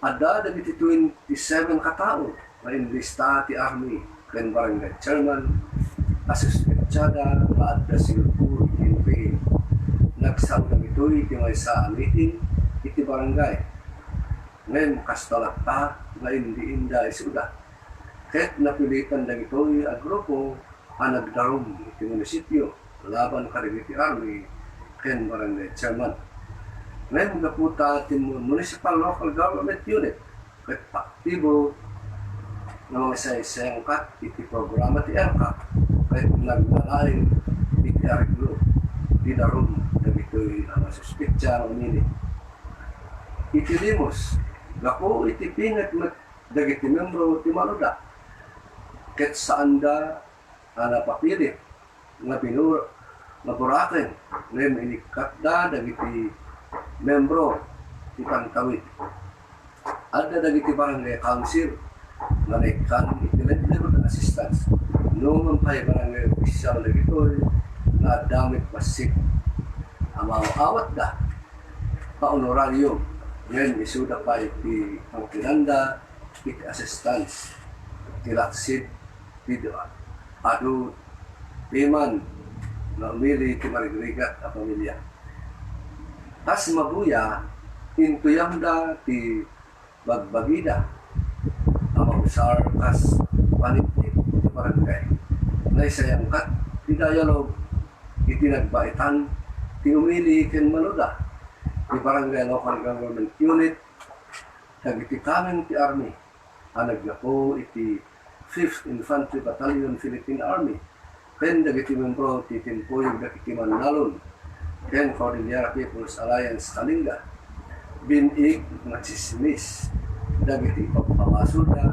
adda dagiti 27 katao na inlista ti army ken barangay chairman asistensada maadda silpo iti NPA. Nagsawag ito'y iti may sa meeting iti barangay. Ngayon kastalakta na hindi inda isuda. Kahit napilitan na ito'y ang grupo ang nagdarom iti munisipyo laban karig iti army ken barangay chairman. Ngayon naputa iti municipal local government unit kahit aktibo na mga isa-isang kat iti programa ti ERCA kahit naglalay iti ariglo di darom na ito'y ang suspitsa ng umili. Iti limos Gako iti pinag dagiti membro ti maluda ket saan da napapilit nga binur nga buraken ngem inikat da dagiti membro ti pantawid. Adda dagiti barangay council nga naikan iti level assistance. No man pa'y barangay official dagitoy nga damit pasik amawat da pa-honorarium. Ngayon, isuda pa iti ang tinanda, iti assistance, iti laksid, iti adu, piman, na umili iti marigrigat a pamilya. Tas mabuya, intuyang da ti bagbagida, ang mausar kas panitip iti barangay. Naisayang kat, ti dialog, iti nagbaitan, ti umili ken maluda, di barangay local government unit dagiti kamen ti army ang naglapo iti 5th Infantry Battalion Philippine Army ken dagiti membro ti Timpoy dagiti Manlalon ken Cordillera People's Alliance Kalinga binig nga chismis dagiti pagpapasuda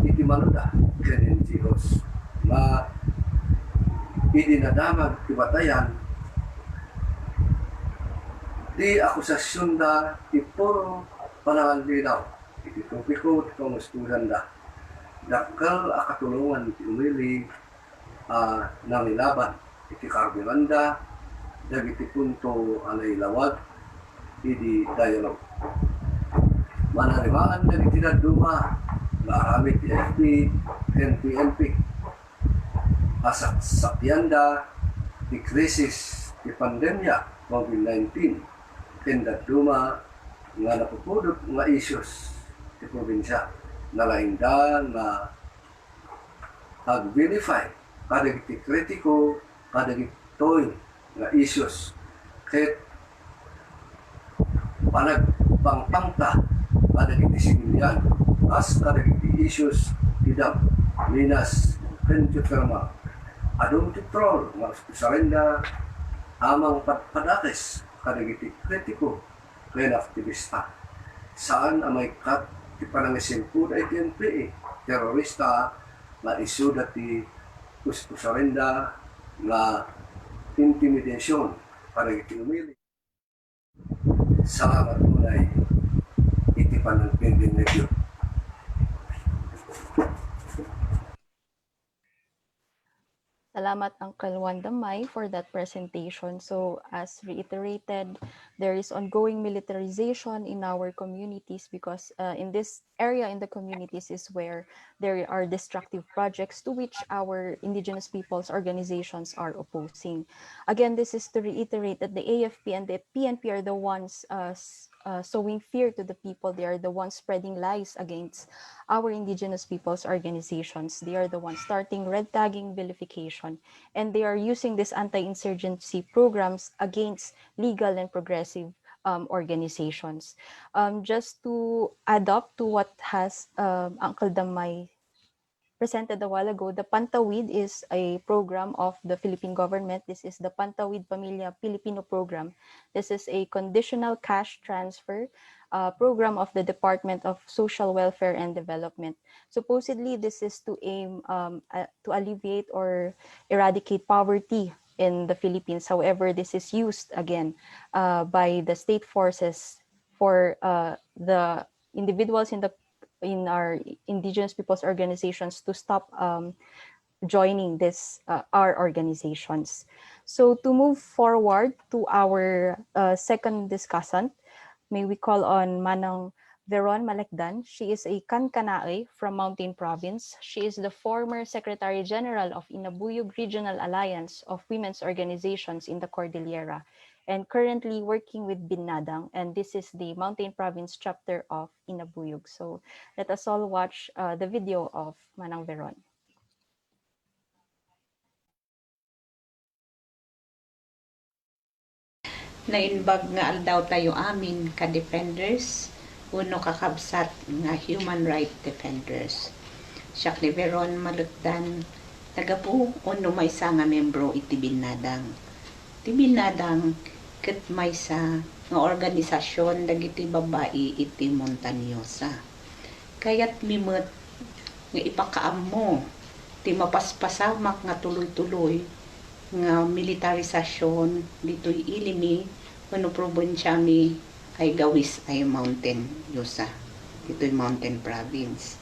iti maluda ken NGOs nga idinadamag ti batayan di akusasyon da ti puro panangalinaw iti topiko ti pangustuhan da dakkel akatulungan ti umili nangilaban iti karbulanda dagiti punto anay lawag iti dialog manarimaan dagiti naduma nga aramid ti FP ken PNP asak sapianda ti krisis ti pandemya COVID-19 tinda duma nga napupudot nga issues ti probinsya nalainda nga pag-verify kadagiti kritiko kadagitoy nga issues ket panagpangpangta kadagiti sibilyan as kadagiti issues tidam minas ken terma adung titrol nga sarenda amang padakes kadagiti kritiko ken aktivista saan amay kat ti panangisimpo da iti NPA terorista nga isuda ti usarenda nga intimidation kadagiti umili. Salamat mulay iti panagpindin medyo. Salamat, Uncle Wandamay, for that presentation. So, as reiterated, there is ongoing militarization in our communities because in this area in the communities is where there are destructive projects to which our indigenous peoples organizations are opposing. Again, this is to reiterate that the AFP and the PNP are the ones sowing fear to the people. They are the ones spreading lies against our indigenous peoples organizations. They are the ones starting red tagging vilification, and they are using these anti-insurgency programs against legal and progressive organizations. Just to add up to what has Uncle Damay presented a while ago, the Pantawid is a program of the Philippine government. This is the Pantawid Pamilya Pilipino program. This is a conditional cash transfer program of the Department of Social Welfare and Development. Supposedly, this is to aim to alleviate or eradicate poverty in the Philippines. However, this is used again by the state forces for the individuals in our indigenous peoples organizations to stop joining this our organizations. So to move forward to our second discussant, may we call on Manang Veron Malekdan. She is a Kankanae from Mountain Province. She is the former Secretary General of Inabuyog Regional Alliance of Women's Organizations in the Cordillera and currently working with Binadang. And this is the Mountain Province chapter of Inabuyog. So let us all watch the video of Manang Veron. Nainbag nga aldaw tayo amin ka-defenders, uno kakabsat nga human right defenders. Siya ni Veron Malekdan, taga po uno may sa nga membro iti Binadang. Iti Binadang, ket may sa nga organisasyon dagiti babae iti Montañosa. Kaya't mimot nga ipakaam mo, ti mapaspasamak nga tuloy-tuloy nga militarisasyon dito'y ilimi kuno probinsya mi ay gawis ay mountain yosa dito'y mountain province.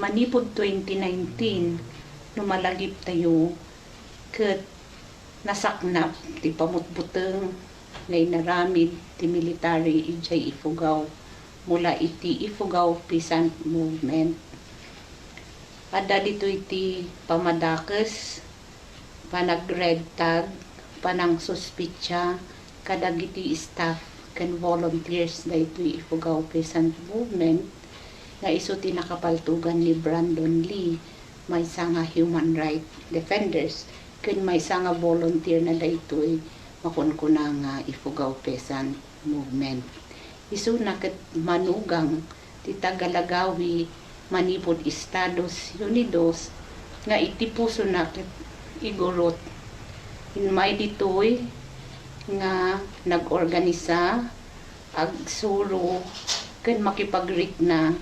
Manipod 2019 numalagip tayo ket nasaknap ti pamutbuteng ngay naramid ti military ijay Ifugao mula iti Ifugao Peasant Movement. Ada dito iti pamadakes panag-red tag, panang suspitsya, kadagiti staff ken volunteers da ito'y Ifugao Peasant Movement nga iso tinakapaltugan ni Brandon Lee, may nga human right defenders, ken may nga volunteer na da ito'y makunkuna nga Ifugao Peasant Movement. Iso na ket manugang ti Tagalagawi manipod Estados Unidos nga iti puso na ket igurot inmay ditoy nga nag-organisa agsuro ken makipagrik na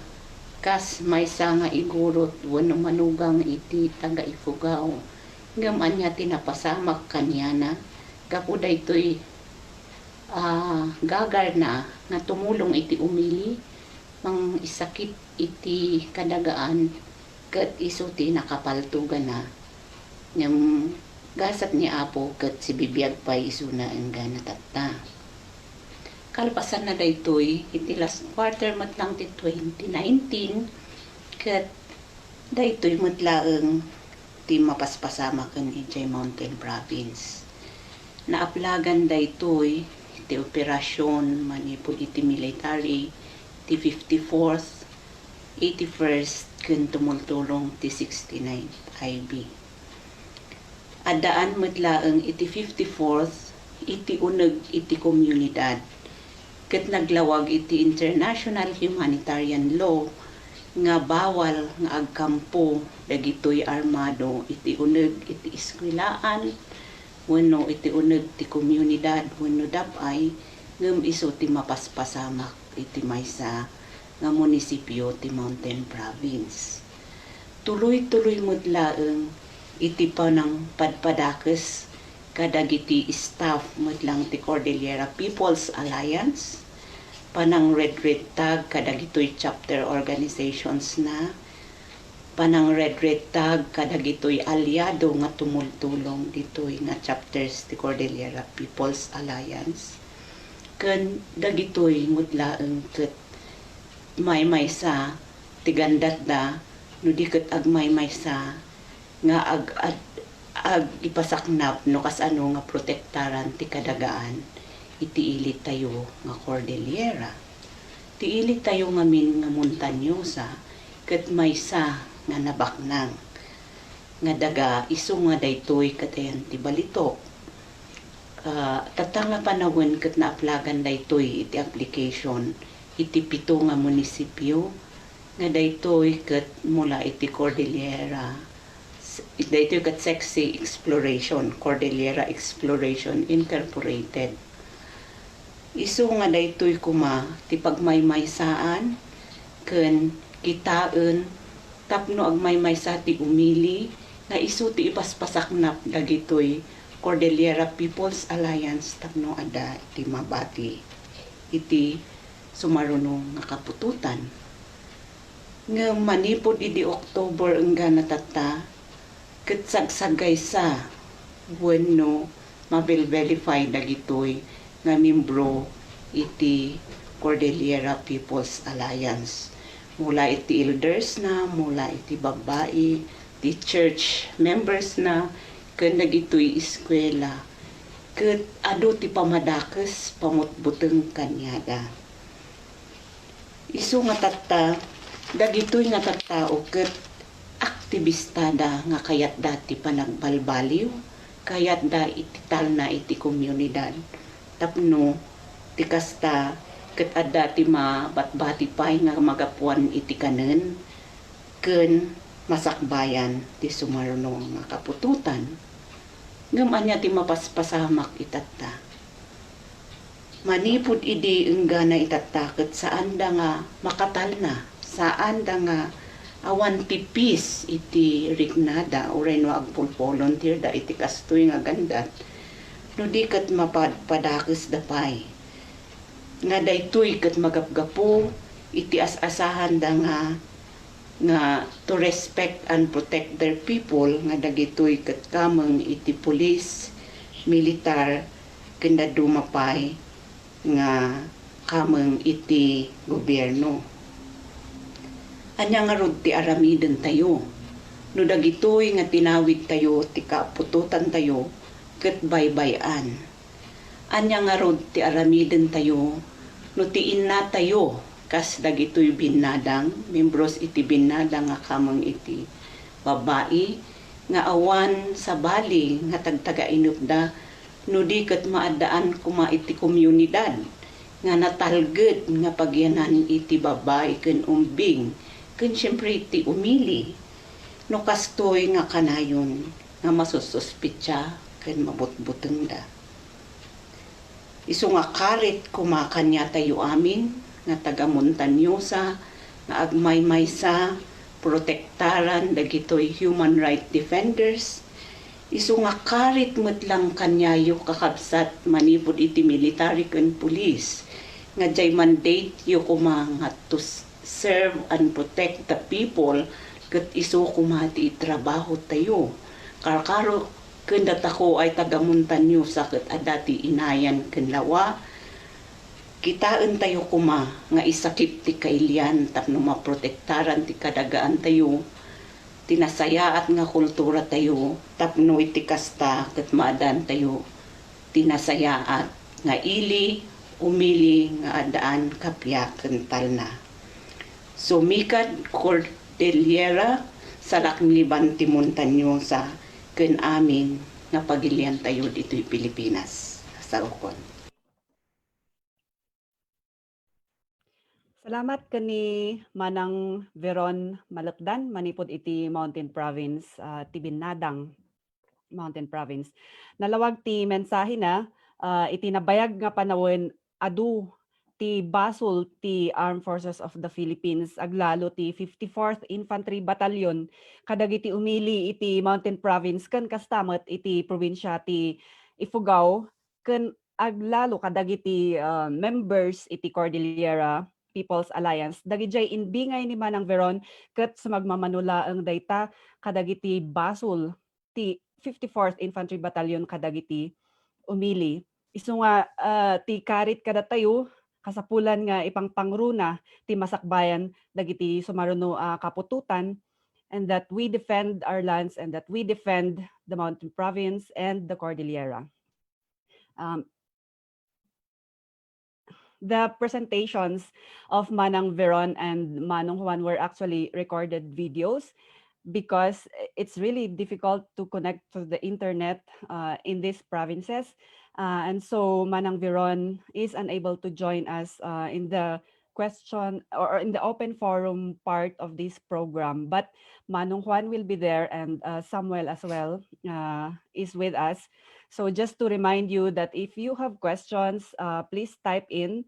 kas may nga igurot wenno manugang iti taga Ifugao ngem anya tinapasamak kanyana gapu daytoy gagar na nga tumulong iti umili mang isakit iti kadagaan ket isu ti nakapaltugan na ngam gasat ni Apo ket si bibiyag pa isuna ang gana tatta. Kalpasan na daytoy iti last quarter matlang ti 2019 ket daytoy matlaeng ti mapaspasama ken ijay Mountain Province. Naaplagan daytoy iti operasyon manipod iti military ti 54th, 81st ken tumultulong ti 69th IB. Adaan matlaeng iti 54th iti uneg iti komunidad ket naglawag iti international humanitarian law nga bawal nga agkampo dagitoy armado iti uneg iti eskwelaan wenno iti uneg ti komunidad wenno dabay ngem isu ti mapaspasamak iti maysa nga munisipyo ti Mountain Province. Tuloy-tuloy matlaeng iti panang padpadakes kadagiti staff matlang ti Cordillera People's Alliance panang red tag kadagitoy chapter organizations na panang red tag kadagitoy aliado nga tumultulong ditoy nga chapters ti Cordillera People's Alliance ken dagitoy mutlaeng ket may sa tigandat da no di ket agmay sa nga ag ipasaknap no kasano nga protektaran ti kadagaan iti ilit tayo nga Cordillera. Ti ilit tayo nga min nga Montañosa ket maysa nga nabaknang nga daga isu nga daytoy katayan ti balitok. Tatanga panawon ket naaplagan daytoy iti application iti 7 nga munisipyo nga daytoy ket mula iti Cordillera. Daytoy ket sexy exploration, Cordillera Exploration Incorporated. Isu nga daytoy kuma ti pagmaymaysaan ken kitaen tapno agmaymaysa ti umili nga isu ti ipaspasaknap dagitoy Cordillera People's Alliance tapno ada iti mabati iti sumarunong nga kapututan. Nga manipod idi October engga natata ket sagsagay sa wenno mabil-verify dagitoy nga membro iti Cordillera People's Alliance. Mula iti elders na, mula iti babae, iti church members na, ken dagitoy eskwela. Ket adu ti pamadakes pamutbuteng kanyada. Isu nga tatta, dagitoy nga tattao ket aktivista da nga kayat dati panagbalbaliw, kayat da iti talna iti komunidad. Tapno ti kasta ket adda ti mabatbati pay nga magapuan iti kanen ken masakbayan ti sumarunong nga kapututan. Ngem anya ti mapaspasamak itatta. Manipud idi enggana itatta ket saan da nga makatalna, saan da nga awan tipis iti rignada uray no agpulvolunteer da iti kastoy nga gandat. No di ket mapadakes da pay. Nga daytoy ket magapgapo iti as-asahan da nga to respect and protect their people nga dagitoy ket kameng iti pulis, militar ken dumapay nga kameng iti gobyerno. Anya nga rod ti aramiden tayo. No dagitoy nga tinawid tayo ti kapututan tayo ket baybayan. Anya nga rod ti aramiden tayo no ti inna tayo kas dagitoy binadang, membros iti binadang nga kameng iti babae nga awan sa bali nga tagtaga-inupda no di ket maadaan kuma iti komunidad nga natalged nga pagyanan iti babae ken umbing ken syempre iti umili no kastoy nga kanayon nga masususpitsa ken mabutbuteng da. Isu nga karit kumakanya tayo amin nga taga Montañosa nga agmaymaysa protektaran dagitoy human right defenders. Isu nga karit metlang kanyayo kakabsat manipod iti military ken police nga jay mandate yu kuma nga to serve and protect the people ket isu kuma ti trabaho tayo. Karkaro ken datako ay taga Montañosa ket adati inayan ken lawa. Kitaan tayo kuma nga isakip ti kailian tapno maprotektaran ti kadagaan tayo. Tinasayaat nga kultura tayo tapno iti kasta ket maadan tayo. Tinasayaat nga ili umili nga adaan kapya ken talna. Sumikad Cordillera sa lakliban ti Montañosa ken amin nga pagilian tayo dito'y Pilipinas. Sa ukon. Salamat kani Manang Veron Malekdan manipod iti Mountain Province, ti Binadang Mountain Province. Nalawag ti mensahe na iti nabayag nga panawon adu ti basol ti Armed Forces of the Philippines aglalo ti 54th Infantry Battalion kadagiti umili iti Mountain Province ken kastamot iti probinsya ti Ifugao ken aglalo kadagiti members iti Cordillera People's Alliance dagijay inbingay ni Manang Veron ket sumagmamanulaeng dayta kadagiti basol ti 54th Infantry Battalion kadagiti umili. Isu nga ti karit kada tayo kasapulan nga ipangpangruna ti masakbayan dagiti sumaruno kapututan and that we defend our lands and that we defend the Mountain Province and the Cordillera. The presentations of Manang Veron and Manong Juan were actually recorded videos because it's really difficult to connect to the internet in these provinces. And so Manang Veron is unable to join us in the question or in the open forum part of this program. But Manong Juan will be there, and Samuel as well is with us. So just to remind you that if you have questions, please type in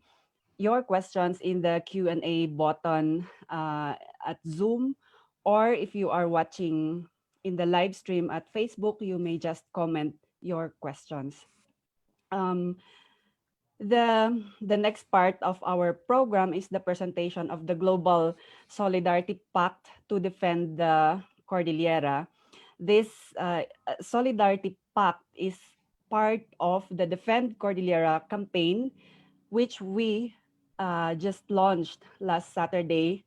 your questions in the Q&A button at Zoom, or if you are watching in the live stream at Facebook, you may just comment your questions. The next part of our program is the presentation of the Global Solidarity Pact to defend the Cordillera. This Solidarity Pact is part of the Defend Cordillera campaign, which we just launched last Saturday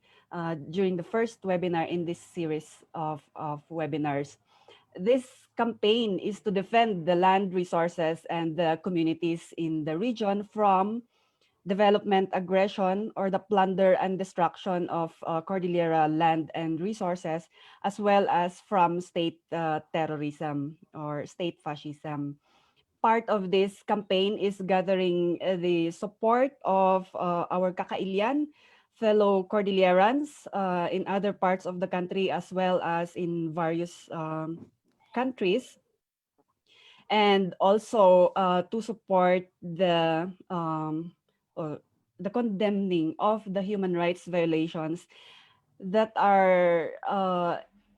during the first webinar in this series of webinars. This campaign is to defend the land resources and the communities in the region from development aggression or the plunder and destruction of Cordillera land and resources, as well as from state terrorism or state fascism. Part of this campaign is gathering the support of our kakailian, fellow Cordillerans in other parts of the country, as well as in various countries, and also to support the condemning of the human rights violations that are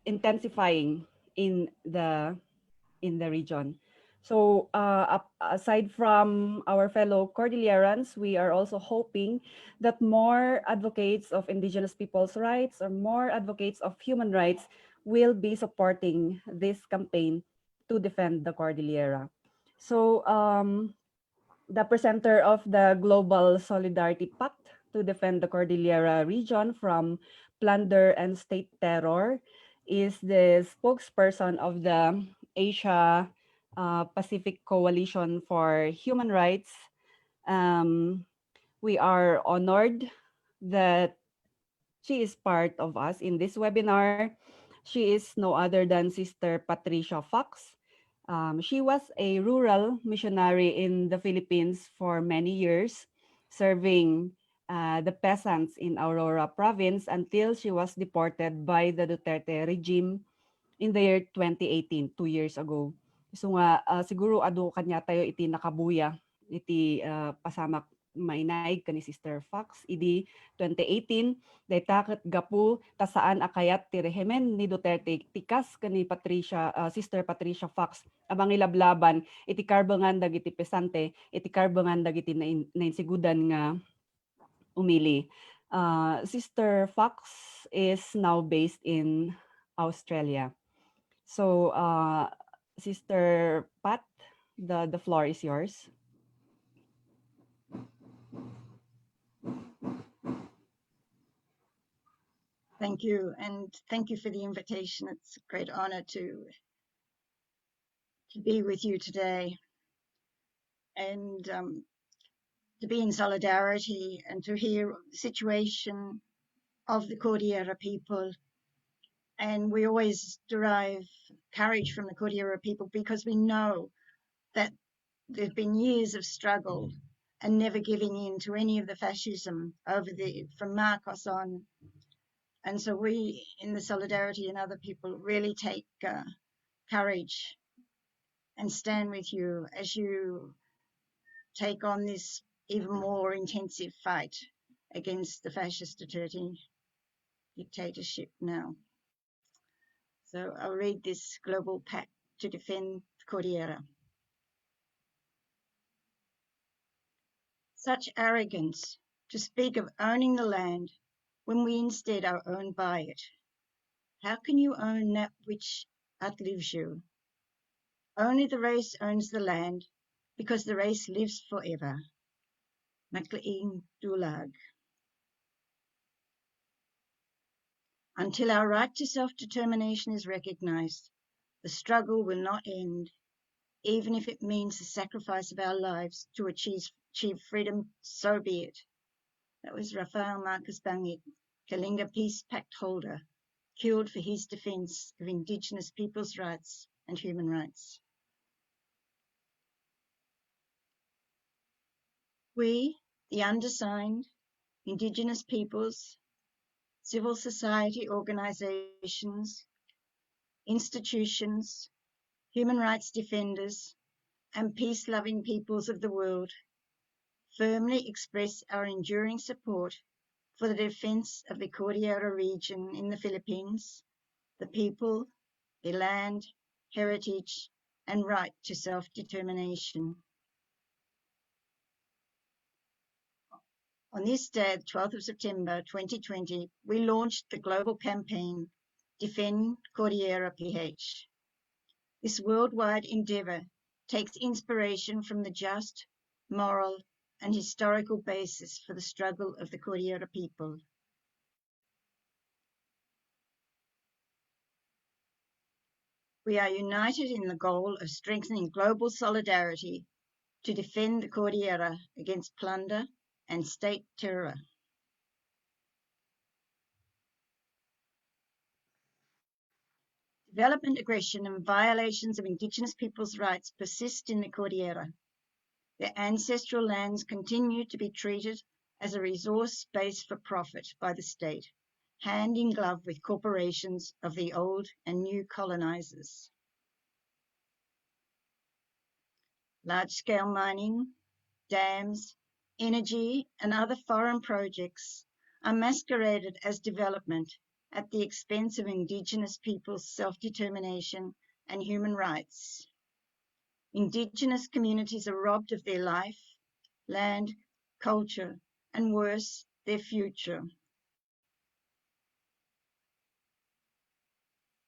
intensifying in the region. So aside from our fellow Cordillerans, we are also hoping that more advocates of indigenous people's rights or more advocates of human rights will be supporting this campaign to defend the Cordillera. So the presenter of the Global Solidarity Pact to defend the Cordillera region from plunder and state terror is the spokesperson of the Asia Pacific Coalition for Human Rights. We are honored that she is part of us in this webinar. She is no other than Sister Patricia Fox. She was a rural missionary in the Philippines for many years, serving the peasants in Aurora province until she was deported by the Duterte regime in the year 2018, 2 years ago. So nga, siguro ado kanya tayo iti nakabuya, iti pasamak mainaig kani Sister Fox, idi 2018, daytaket gapu tasaan akayat ti rehimen ni Duterte tikas kani Sister Patricia Fox, abang ilablaban, iti karbangan dagiti pesante, iti karbangan dagiti nainsigudan nga umili. Sister Fox is now based in Australia. So, Sister Pat, the floor is yours. Thank you, and thank you for the invitation. It's a great honor to be with you today, and to be in solidarity and to hear the situation of the Cordillera people. And we always derive courage from the Cordillera people because we know that there have been years of struggle and never giving in to any of the fascism from Marcos on. And so we, in the solidarity and other people, really take courage and stand with you as you take on this even more intensive fight against the fascist Duterte dictatorship now. So I'll read this global pact to defend Cordillera. Such arrogance to speak of owning the land when we instead are owned by it. How can you own that which outlives you? Only the race owns the land because the race lives forever. MacLean Dulag. Until our right to self-determination is recognized, the struggle will not end, even if it means the sacrifice of our lives to achieve freedom, so be it. That was Rafael Marcos Bangit, Kalinga Peace Pact holder, killed for his defense of Indigenous people's rights and human rights. We, the undersigned, Indigenous peoples, civil society organizations, institutions, human rights defenders, and peace-loving peoples of the world firmly express our enduring support for the defense of the Cordillera region in the Philippines, the people, the land, heritage, and right to self-determination. On this day, the 12th of September 2020, we launched the global campaign, Defend Cordillera PH. This worldwide endeavour takes inspiration from the just, moral, and historical basis for the struggle of the Cordillera people. We are united in the goal of strengthening global solidarity to defend the Cordillera against plunder and state terror. Development, aggression, and violations of Indigenous peoples' rights persist in the Cordillera. Their ancestral lands continue to be treated as a resource base for profit by the state, hand in glove with corporations of the old and new colonizers. Large-scale mining, dams, energy, and other foreign projects are masqueraded as development at the expense of Indigenous peoples' self-determination and human rights. Indigenous communities are robbed of their life, land, culture, and worse, their future.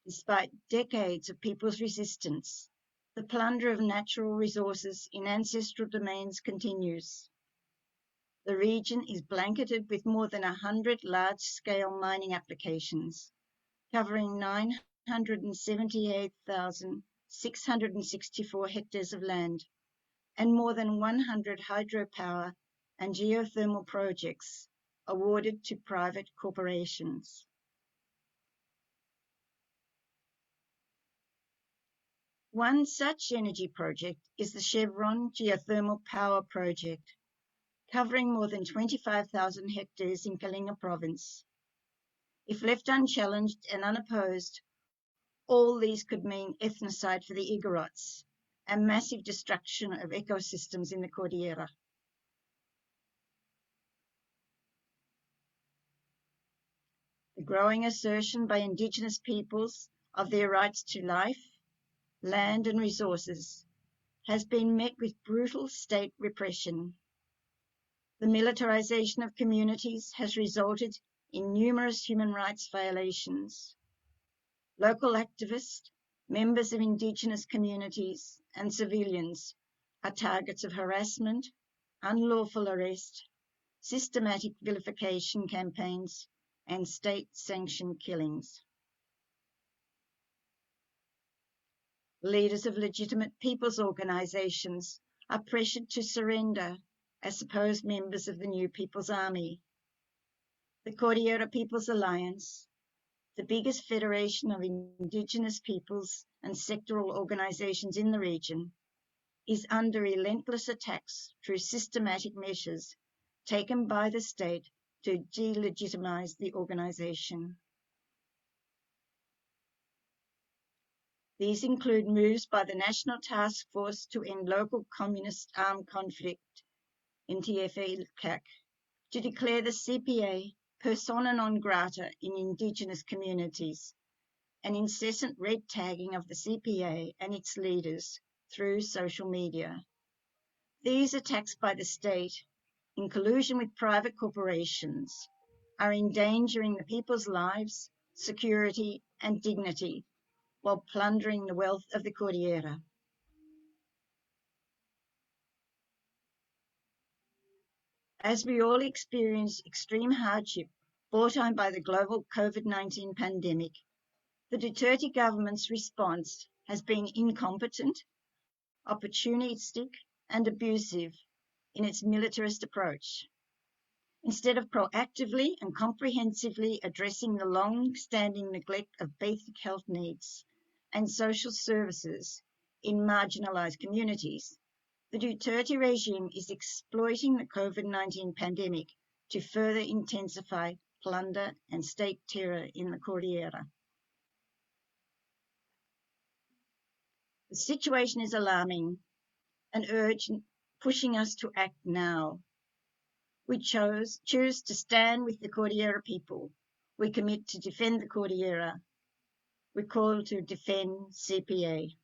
Despite decades of people's resistance, the plunder of natural resources in ancestral domains continues. The region is blanketed with more than 100 large-scale mining applications, covering 978,664 hectares of land, and more than 100 hydropower and geothermal projects awarded to private corporations. One such energy project is the Chevron geothermal power project, covering more than 25,000 hectares in Kalinga province. If left unchallenged and unopposed, all these could mean ethnocide for the Igorots and massive destruction of ecosystems in the Cordillera. The growing assertion by Indigenous peoples of their rights to life, land and resources has been met with brutal state repression. The militarization of communities has resulted in numerous human rights violations. Local activists, members of Indigenous communities, and civilians are targets of harassment, unlawful arrest, systematic vilification campaigns, and state-sanctioned killings. Leaders of legitimate people's organizations are pressured to surrender as supposed members of the new People's Army. The Cordillera People's Alliance, the biggest federation of Indigenous peoples and sectoral organizations in the region, is under relentless attacks through systematic measures taken by the state to delegitimize the organization. These include moves by the National Task Force to End Local Communist Armed Conflict, NTFA-CAC, to declare the CPA persona non grata in Indigenous communities, and incessant red tagging of the CPA and its leaders through social media. These attacks by the state, in collusion with private corporations, are endangering the people's lives, security, and dignity, while plundering the wealth of the Cordillera. As we all experience extreme hardship brought on by the global COVID-19 pandemic, the Duterte government's response has been incompetent, opportunistic, and abusive in its militarist approach. Instead of proactively and comprehensively addressing the long-standing neglect of basic health needs and social services in marginalized communities, the Duterte regime is exploiting the COVID-19 pandemic to further intensify plunder and state terror in the Cordillera. The situation is alarming and urgent, pushing us to act now. We choose to stand with the Cordillera people. We commit to defend the Cordillera. We call to defend CPA.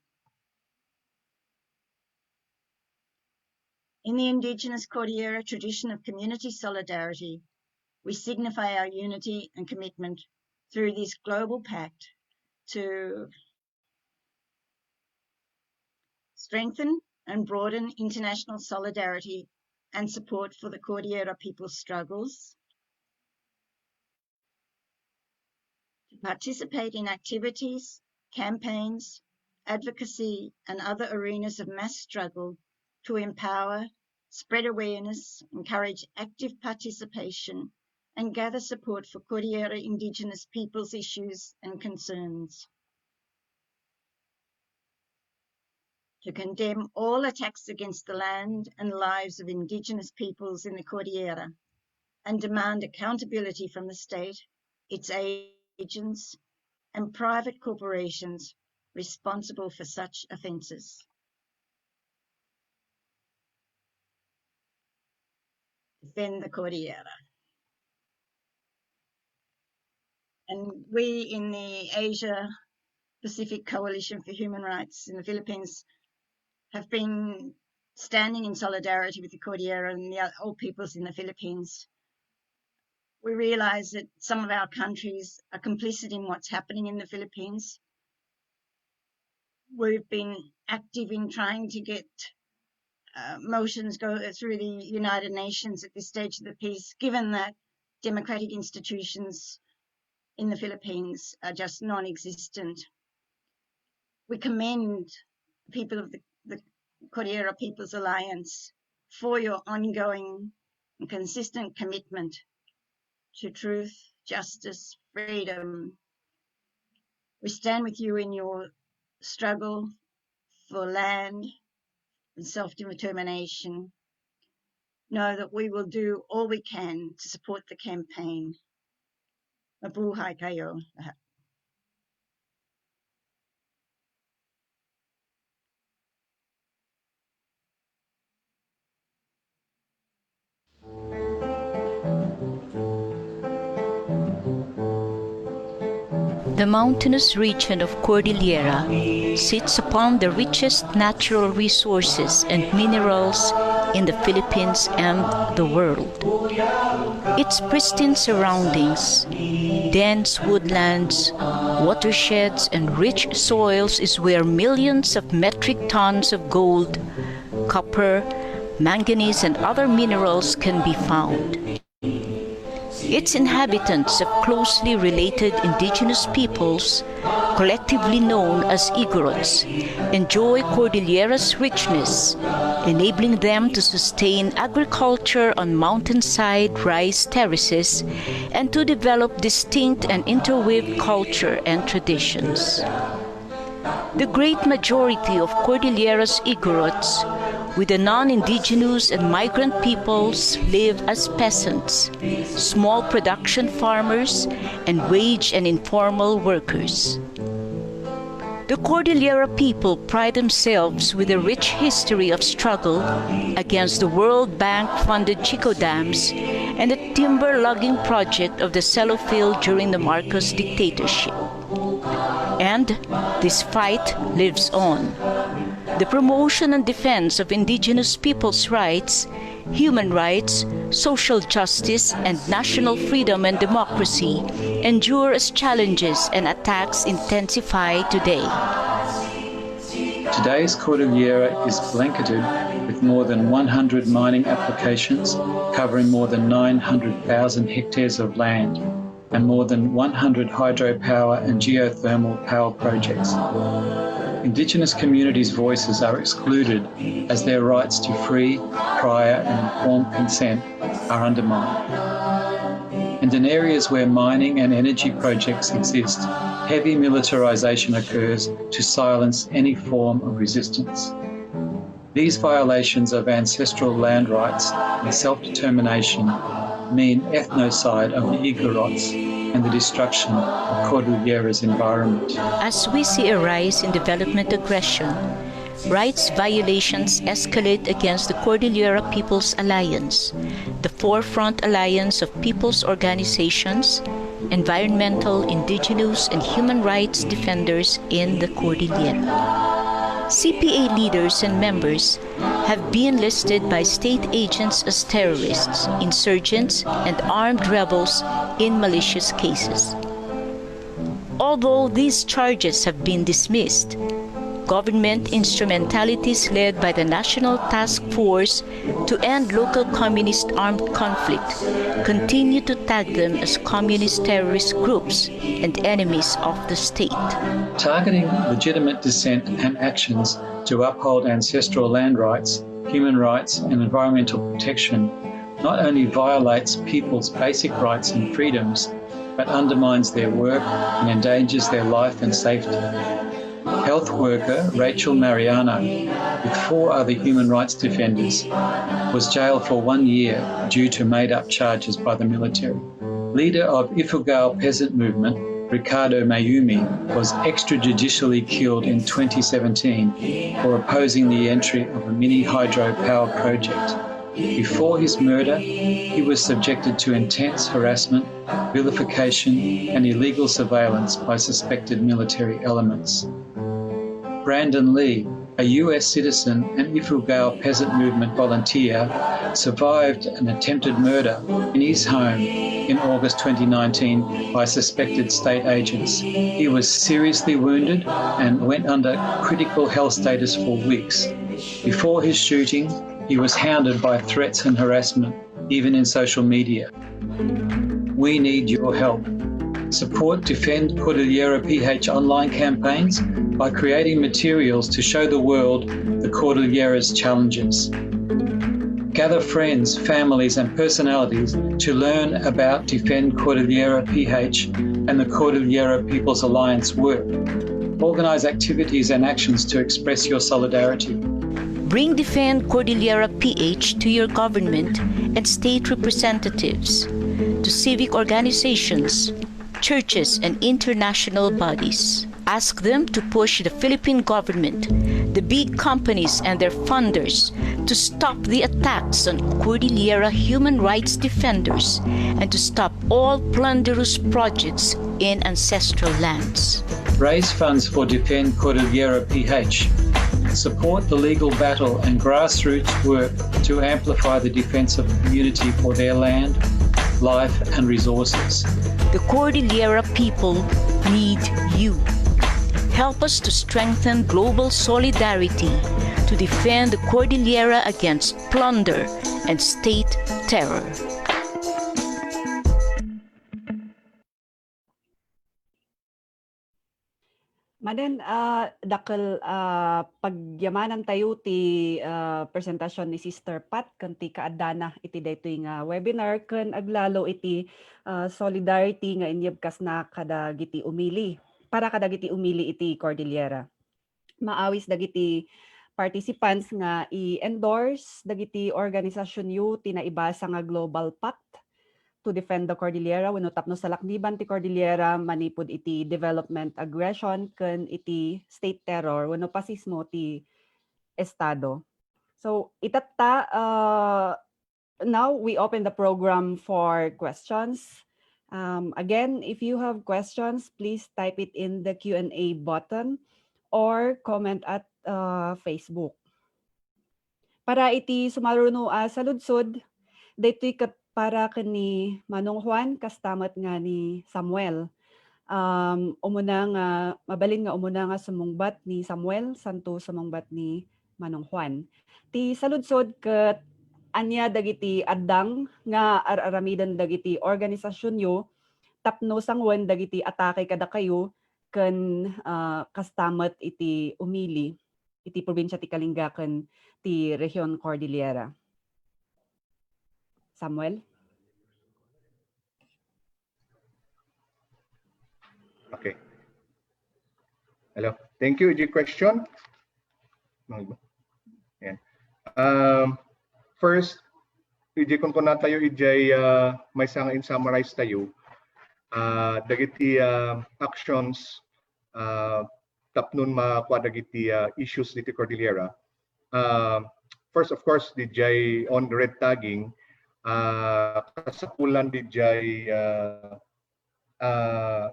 In the Indigenous Cordillera tradition of community solidarity, we signify our unity and commitment through this global pact to strengthen and broaden international solidarity and support for the Cordillera people's struggles, to participate in activities, campaigns, advocacy, and other arenas of mass struggle to empower, spread awareness, encourage active participation, and gather support for Cordillera Indigenous peoples' issues and concerns. To condemn all attacks against the land and lives of Indigenous peoples in the Cordillera and demand accountability from the state, its agents, and private corporations responsible for such offences. Defend the Cordillera. And we in the Asia Pacific Coalition for Human Rights in the Philippines have been standing in solidarity with the Cordillera and all peoples in the Philippines. We realise that some of our countries are complicit in what's happening in the Philippines. We've been active in trying to get motions go through the United Nations at this stage of the piece, given that democratic institutions in the Philippines are just non-existent. We commend people of the Cordillera People's Alliance for your ongoing and consistent commitment to truth, justice, freedom. We stand with you in your struggle for land and self-determination. Know that we will do all we can to support the campaign. Mabuhay kayo lahat. The mountainous region of Cordillera sits upon the richest natural resources and minerals in the Philippines and the world. Its pristine surroundings, dense woodlands, watersheds, and rich soils is where millions of metric tons of gold, copper, manganese, and other minerals can be found. Its inhabitants of closely related indigenous peoples, collectively known as Igorots, enjoy Cordillera's richness, enabling them to sustain agriculture on mountainside rice terraces and to develop distinct and interweaved culture and traditions. The great majority of Cordillera's Igorots, with the non-indigenous and migrant peoples, live as peasants, small production farmers, and wage and informal workers. The Cordillera people pride themselves with a rich history of struggle against the World Bank-funded Chico dams and the timber logging project of the Cello Field during the Marcos dictatorship. And this fight lives on. The promotion and defense of indigenous people's rights, human rights, social justice, and national freedom and democracy endure as challenges and attacks intensify today. Today's Cordillera is blanketed with more than 100 mining applications covering more than 900,000 hectares of land and more than 100 hydropower and geothermal power projects. Indigenous communities' voices are excluded as their rights to free, prior and informed consent are undermined. And in areas where mining and energy projects exist, heavy militarisation occurs to silence any form of resistance. These violations of ancestral land rights and self-determination mean ethnocide of the Igorots and the destruction of Cordillera's environment. As we see a rise in development aggression, rights violations escalate against the Cordillera People's Alliance, the forefront alliance of people's organizations, environmental, indigenous, and human rights defenders in the Cordillera. CPA leaders and members have been listed by state agents as terrorists, insurgents, and armed rebels in malicious cases. Although these charges have been dismissed, government instrumentalities led by the National Task Force to End Local Communist Armed Conflict continue to tag them as communist terrorist groups and enemies of the state. Targeting legitimate dissent and actions to uphold ancestral land rights, human rights, and environmental protection not only violates people's basic rights and freedoms, but undermines their work and endangers their life and safety. Health worker Rachel Mariano, with 4 other human rights defenders, was jailed for 1 year due to made-up charges by the military. Leader of Ifugao peasant movement, Ricardo Mayumi, was extrajudicially killed in 2017 for opposing the entry of a mini hydro power project. Before his murder, he was subjected to intense harassment, vilification, and illegal surveillance by suspected military elements. Brandon Lee, a US citizen and Ifugao peasant movement volunteer, survived an attempted murder in his home in August 2019 by suspected state agents. He was seriously wounded and went under critical health status for weeks. Before his shooting, he was hounded by threats and harassment, even in social media. We need your help. Support Defend Cordillera PH online campaigns by creating materials to show the world the Cordillera's challenges. Gather friends, families, and personalities to learn about Defend Cordillera PH and the Cordillera People's Alliance work. Organize activities and actions to express your solidarity. Bring Defend Cordillera PH to your government and state representatives, to civic organizations, churches, and international bodies. Ask them to push the Philippine government, the big companies and their funders to stop the attacks on Cordillera human rights defenders and to stop all plunderous projects in ancestral lands. Raise funds for Defend Cordillera PH. Support the legal battle and grassroots work to amplify the defense of the community for their land, life, and resources. The Cordillera people need you. Help us to strengthen global solidarity to defend the Cordillera against plunder and state terror. Maden, dakil pagyamanan tayo ti presentasyon ni Sister Pat kanti kaadana iti daytoy nga webinar ken aglalo iti solidarity nga inyebkas na kadagiti umili para kadagiti umili iti Cordillera. Maawis dagiti participants nga i-endorse dagiti organisasyon yu tinaibasa nga Global Pact to defend the Cordillera wenno tapno sa lakniban ti Cordillera manipud iti development aggression ken iti state terror wenno pasismo ti estado. So itatta now we open the program for questions. Again, if you have questions, please type it in the Q&A button or comment at Facebook. Para iti sumaruno sa ludsod, daytoy kat para kani Manong Juan kastamat nga ni Samuel. Umuna nga mabalin nga umuna nga sumungbat ni Samuel santo sumungbat ni Manong Juan. Ti saludsod ket anya dagiti addang nga araramidan dagiti organisasyon yo tapno sangwen dagiti atake kada kayo ken kastamat iti umili iti probinsya ti Kalinga ken ti Region Cordillera. Samuel? Okay. Hello. Thank you. The question? Yeah. First, ijay kon na tayo ijay may sang in summarize tayo dagiti actions tapnon makuha dagiti issues dito Cordillera. First of course DJ on the red tagging kasapulan DJ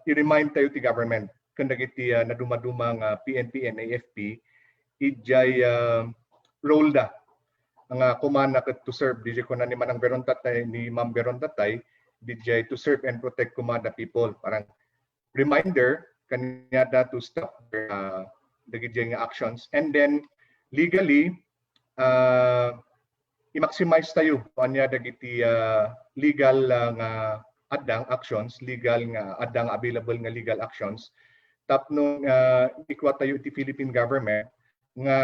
i-remind tayo ti government kung dagiti na dumadumang PNP and AFP ijay role da nga kumana to serve DJ ko na ni Manang Veron Tatay ni Ma'am Veron Tatay DJ to serve and protect kumada people parang reminder kanya da to stop the DJ actions and then legally i-maximize tayo kanya dagiti legal nga adang actions legal nga adang available nga legal actions tapno ikwa tayo ti Philippine government nga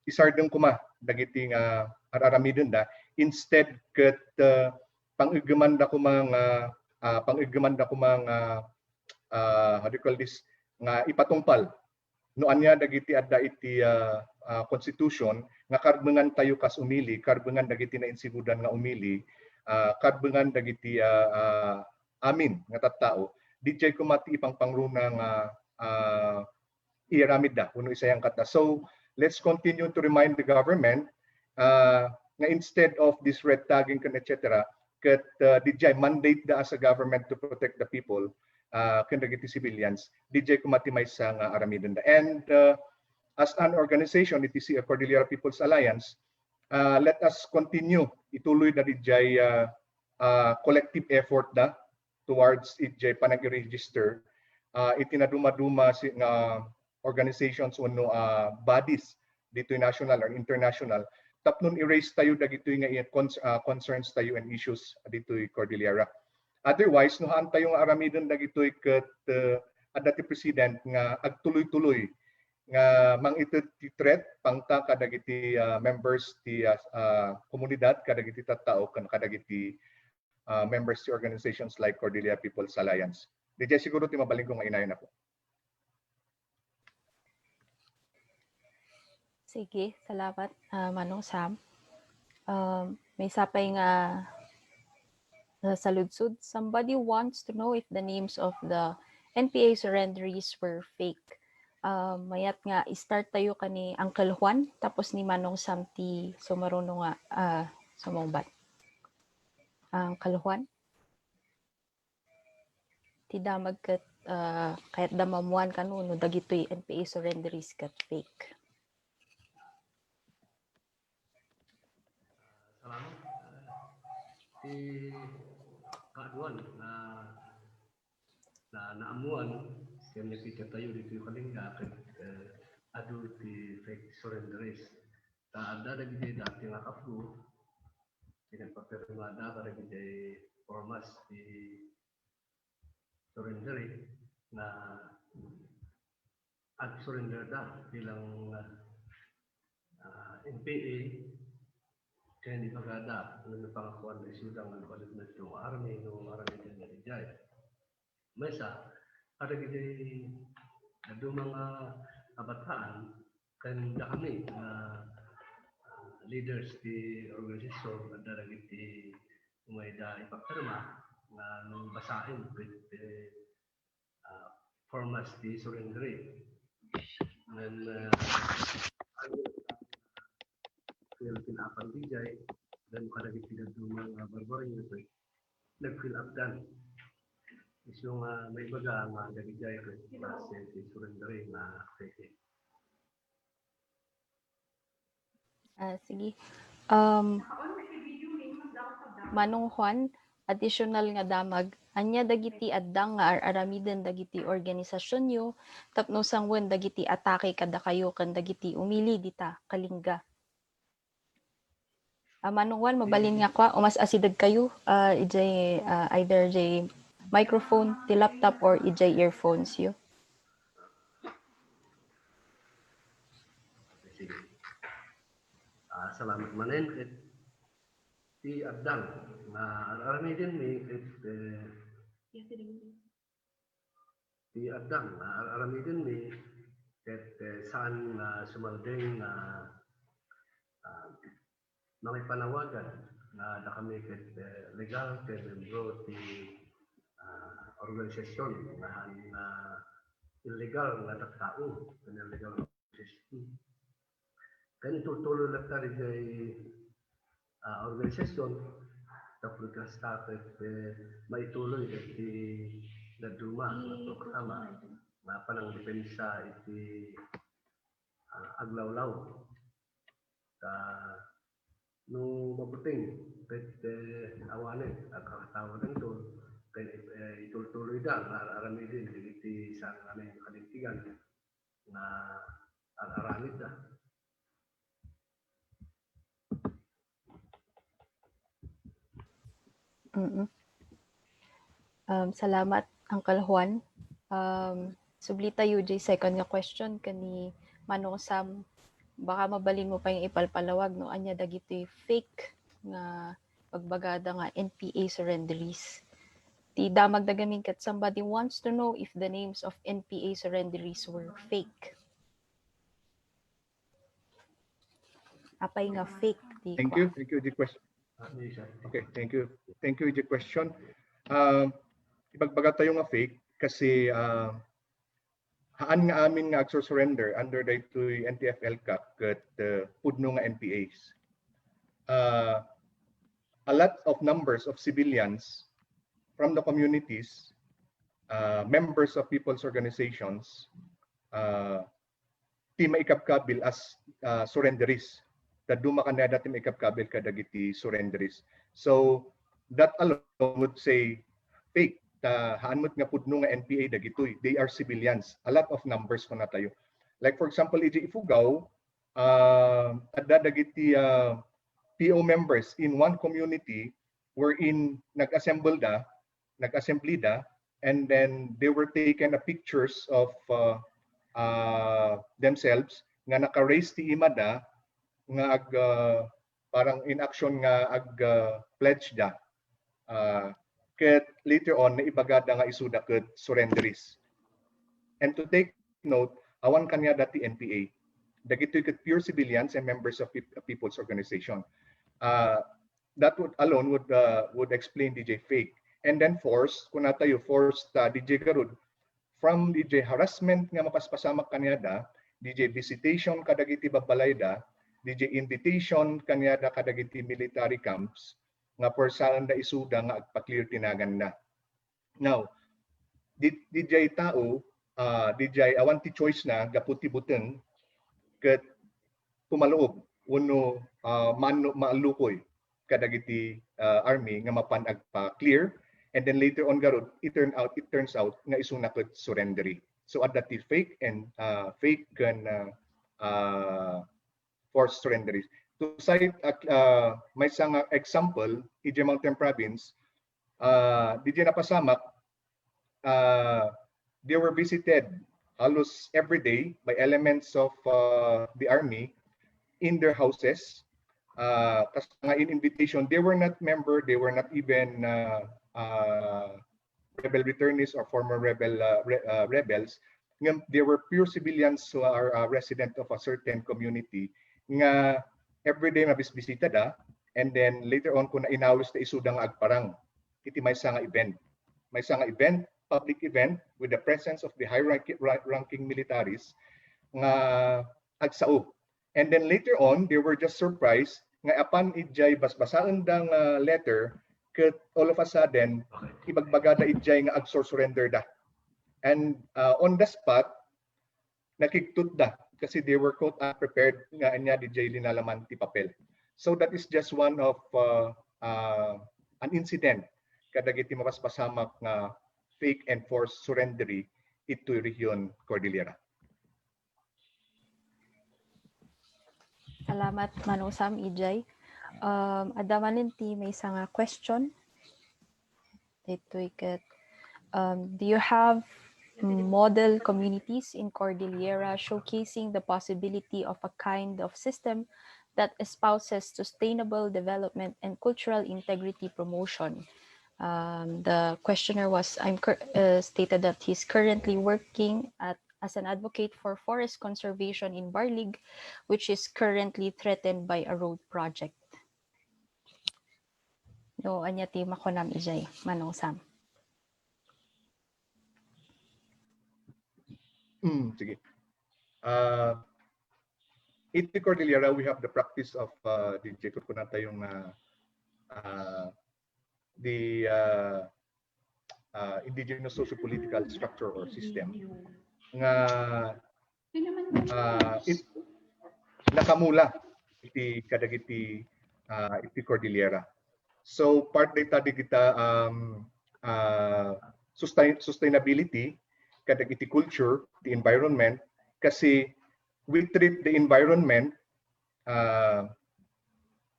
isardeng kuma dagiti nga araramidon da instead ket pang-igman da kumang how do you call this nga ipatungpal no anya dagiti adda iti constitution nga karbengan tayo kas umili karbengan dagiti na insibudan nga umili karbengan dagiti amin nga tattao DJ kumati ipang pangruna nga iramid da kuno isayang kata. So let's continue to remind the government nga instead of this red tagging etc. ket DJ mandate da as a government to protect the people ken dagiti civilians DJ kumati may sang aramiden da. And as an organization it is a Cordillera People's Alliance let us continue ituloy na DJ collective effort da towards DJ panag-register itinaduma-duma nga organizations uno bodies dito national or international tapnon erase tayo dagito nga concerns tayo and issues dito Cordillera. Otherwise no han tayo nga aramidon dagito ket adati president nga agtuloy-tuloy nga mang ito ti threat pangta kadagiti members ti komunidad kadagiti tattao kan kadagiti members ti organizations like Cordillera People's Alliance. DJ siguro ti mabaling ko nga inayon ako. Sige, salamat Manong Sam. May sapay nga saludsud. Somebody wants to know if the names of the NPA surrenderies were fake. Mayat nga start tayo kani Uncle Juan tapos ni Manong Sam ti sumaruno nga sumongbat. Uncle Juan. Ti damag ket kahit damamuan kanuno dagitoy NPA surrenderies ket fake. Salamat. Di kaaduan na naamuan kaya nakita tayo dito yung kalingga adu di fake surrenderies. Ada lagi dati nga kapu pinagpapirmada ka lagi di formas di surrendery na at surrender da bilang NPA kaya di pagada ng pangakuan na isudang ng kulit na ito army din na ijay. Mesa, ada gini ada mga kabataan kan kami na leaders di organisasyon ada lagi umayda ipagpirma na nung basahin with formas di surrendery. Dan pinapan dijay dan kada tidak dumang barbaring ito nag-fill up dan isyung may baga nga dijay ko mas surrender na fake. Sige. Manong Juan, additional nga damag anya dagiti addang nga aramiden dagiti organisasyon nyo tapno sangwen dagiti atake kada kayo kan dagiti umili dita kalingga. Manong Juan, mabalin nga kwa umas asidag kayo ijay either jay microphone ti laptop or ijay earphones yo. Sige. Salamat manen ket ti addang na aramiden mi ket ti addang na aramiden mi ket saan sumaldeng mga panawagan na kami ket legal ket membro ti organisasyon na illegal nga tattao na illegal organisasyon. Kaya tutuloy lang tayo kay organisasyon tapos ka-started maituloy iti naduma na kasama na panang depensa iti aglawlaw ka no mabuting awanin ang kakatawa ng ito ituloy na aramidin iti sa aming kalintigan na aramid na. Salamat, Uncle Juan. Sublita UJ, second nga question kani Manong Sam, baka mabalin mo pa yung ipalpalawag no anya dagiti fake nga pagbagada nga NPA surrenderies. Ti damag dagamin kat somebody wants to know if the names of NPA surrenderies were fake. Apay nga fake di Thank you the question. Okay, thank you the question. Ibagbaga tayo nga fake kasi haan nga amin nga agsurrender under daytoy NTF LCAC ket pudno nga NPAs. A lot of numbers of civilians from the communities, members of people's organizations, ti maikapkabil as surrenderies. Daduma kanada ti maikapkabil kadagiti surrenderies. So that alone would say fake. Haanmot nga pudno nga NPA dagitoy. They are civilians. A lot of numbers ko na tayo. Like for example, EJ Ifugao, adda dagiti PO members in one community wherein nag-assembly da, and then they were taken pictures of themselves nga naka-raise ti imada nga parang in action nga pledge da. Ket later on naibagada nga isuda ket surrenderies. And to take note, awan kanya dati NPA. Dagitoy ket pure civilians and members of people's organization. That would alone would explain DJ fake. And then forced, kung natayo forced DJ Garud from DJ harassment nga mapaspasamak kanyada, DJ visitation kadagiti babalayda, DJ invitation kanyada kadagiti military camps, nga persalan da isuda nga agpa-clear tinagan na. Now, DJ tao, DJ awan ti choice na gaputi buteng ket pumaloob uno maalukoy kadagiti army nga mapan agpa-clear, and then later on garod it turns out nga isuna ket surrendery. So at that fake and fake can forced surrenderies. To cite may isang example, EJ Mountain Province, DJ napasamak, they were visited halos every day by elements of the army in their houses. Kasi nga in invitation, they were not member, they were not even rebel returnees or former rebels. They were pure civilians who are resident of a certain community nga everyday mabisbisita da, and then later on kung nainawis na isudang agparang iti may sanga event, public event with the presence of the high-ranking militaries nga agsaog. And then later on they were just surprised nga apan ijay basbasaan dang letter ket all of a sudden ibagbagada ijay nga surrender da, and on the spot nakigtut da kasi they were quote unprepared nga anya DJ linalaman ti papel. So that is just one of an incident kadagiti mapaspasamak nga fake and forced surrendery ito region Cordillera. Salamat Manong Sam EJ. Adamanin ti may isang question. Ito ikat. Do you have model communities in Cordillera showcasing the possibility of a kind of system that espouses sustainable development and cultural integrity promotion? The questioner was stated that he's currently working as an advocate for forest conservation in Barlig, which is currently threatened by a road project. No, anya ti makonam ijay, Manong Sam. Sige. In the Cordillera, we have the practice of the Jacob ko na tayong the indigenous socio-political structure or system nga nakamula iti kadagiti iti Cordillera. So part data di kita sustainability kadagiti culture, the environment, kasi we treat the environment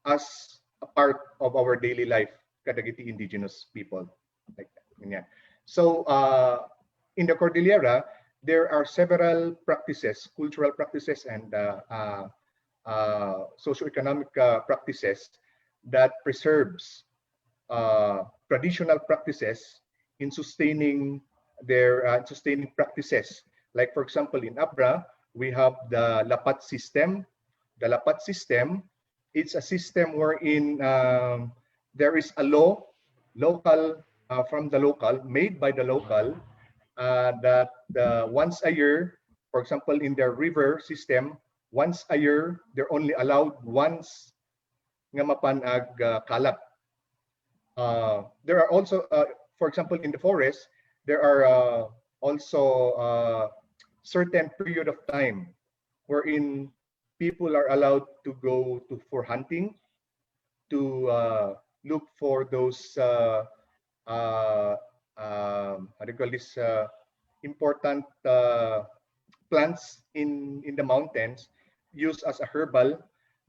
as a part of our daily life kadagiti indigenous people, like that. Yeah. So in the Cordillera, there are several practices, cultural practices and socioeconomic practices that preserves traditional practices in sustaining their sustaining practices. Like for example, in Abra, we have the Lapat system. The Lapat system, it's a system wherein there is a law, local from the local, made by the local, that once a year, for example, in their river system, once a year, they're only allowed once nga mapanag kalap. There are also, for example, in the forest, there are also certain period of time wherein people are allowed to go for hunting, to look for those how do you call this, important plants in the mountains used as a herbal.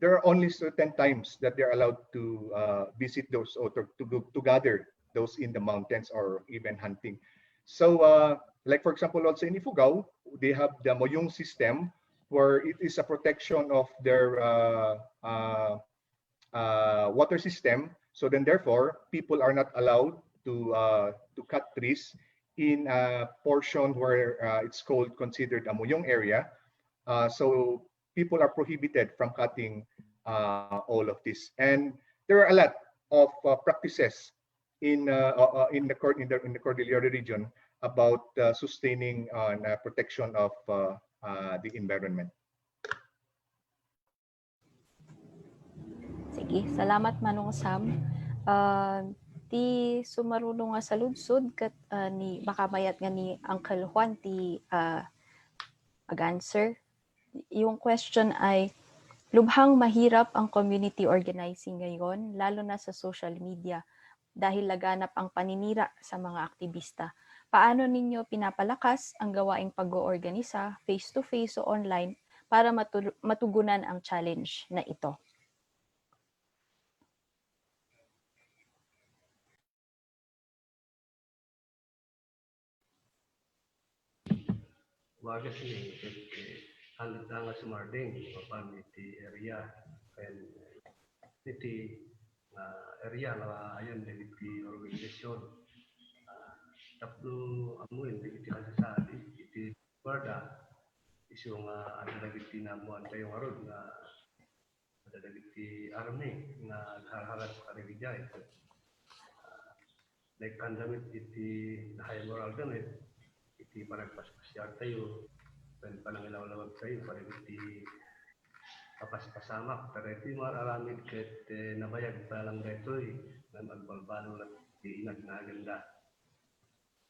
There are only certain times that they're allowed to visit those or to gather those in the mountains or even hunting. So like for example, also in Ifugao, they have the Moyong system, where it is a protection of their water system. So then therefore, people are not allowed to cut trees in a portion where it's called considered a Moyong area. So people are prohibited from cutting all of this. And there are a lot of practices in the Cordillera region about sustaining and protection of the environment. Sige, salamat Manong Sam. Ti sumarunong nga sa lunsod kat ni baka mayat nga ni Uncle Juan ti mag-answer. Yung question ay, lubhang mahirap ang community organizing ngayon, lalo na sa social media, dahil laganap ang paninira sa mga aktivista. Paano ninyo pinapalakas ang gawaing pag-oorganisa, face-to-face o online, para matugunan ang challenge na ito? Wagas ni hanggang nga sumarding papan iti area and iti area na ayon iti organisasyon tapno amuin iti kasasali iti barda isu nga ada iti namuan tayo aron nga ada iti army nga harharat karibijay like kandamit iti high moral damit iti panagpaspasyal tayo dan panangilawlawag tayo para iti kapaspasamak pero iti mararamid ket nabayag palang detoy na magbalbalo lang iti inag na agenda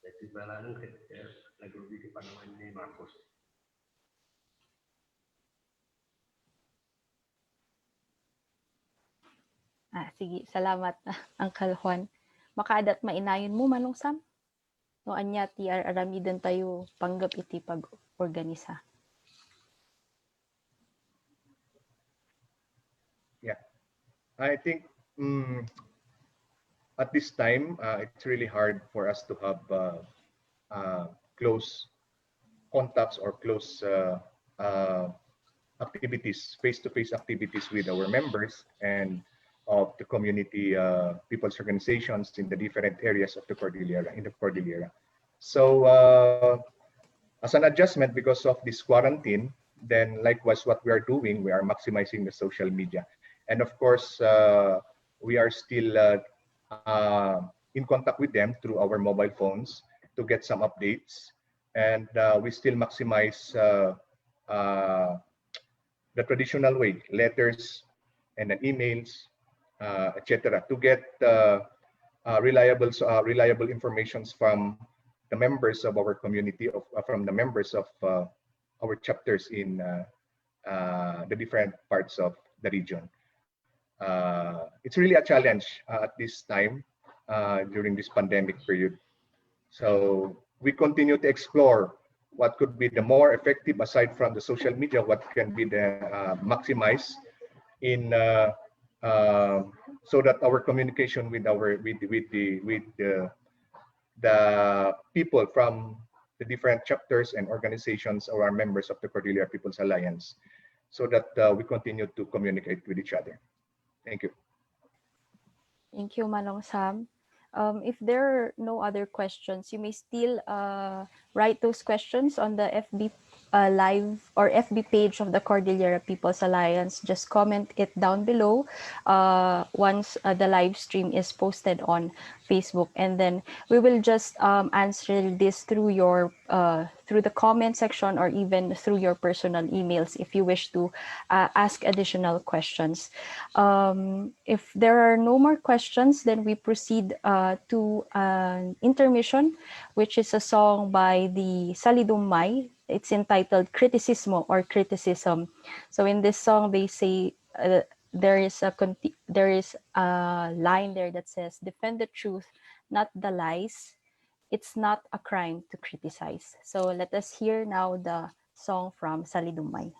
iti balanang ket nagrubi ti panahon ni Marcos. Sige, salamat Uncle Juan. Makaadat mainayon mo Manong Sam? No anya ti aramidan tayo panggap iti pag-organisa. Yeah, I think at this time it's really hard for us to have close contacts or close activities, face-to-face activities with our members and of the community people's organizations in the different areas of the Cordillera, in the Cordillera. So as an adjustment because of this quarantine, then likewise what we are doing, we are maximizing the social media. And of course, we are still in contact with them through our mobile phones to get some updates. And we still maximize the traditional way, letters and then emails, etc., to get reliable informations from the members of our community, from the members of our chapters in the different parts of the region. It's really a challenge at this time during this pandemic period. So we continue to explore what could be the more effective aside from the social media, what can be the maximize in so that our communication with the people from the different chapters and organizations or our members of the Cordillera People's Alliance, so that we continue to communicate with each other. Thank you. Thank you, Manong Sam. If there are no other questions, you may still write those questions on the FB live or FB page of the Cordillera People's Alliance. Just comment it down below once the live stream is posted on Facebook, and then we will just answer this through your through the comment section or even through your personal emails if you wish to ask additional questions. If there are no more questions, then we proceed to an intermission, which is a song by the Salidumay. It's entitled Kritisismo or Criticism. So in this song, they say there is a line there that says, "Defend the truth, not the lies. It's not a crime to criticize." So let us hear now the song from Salidumay.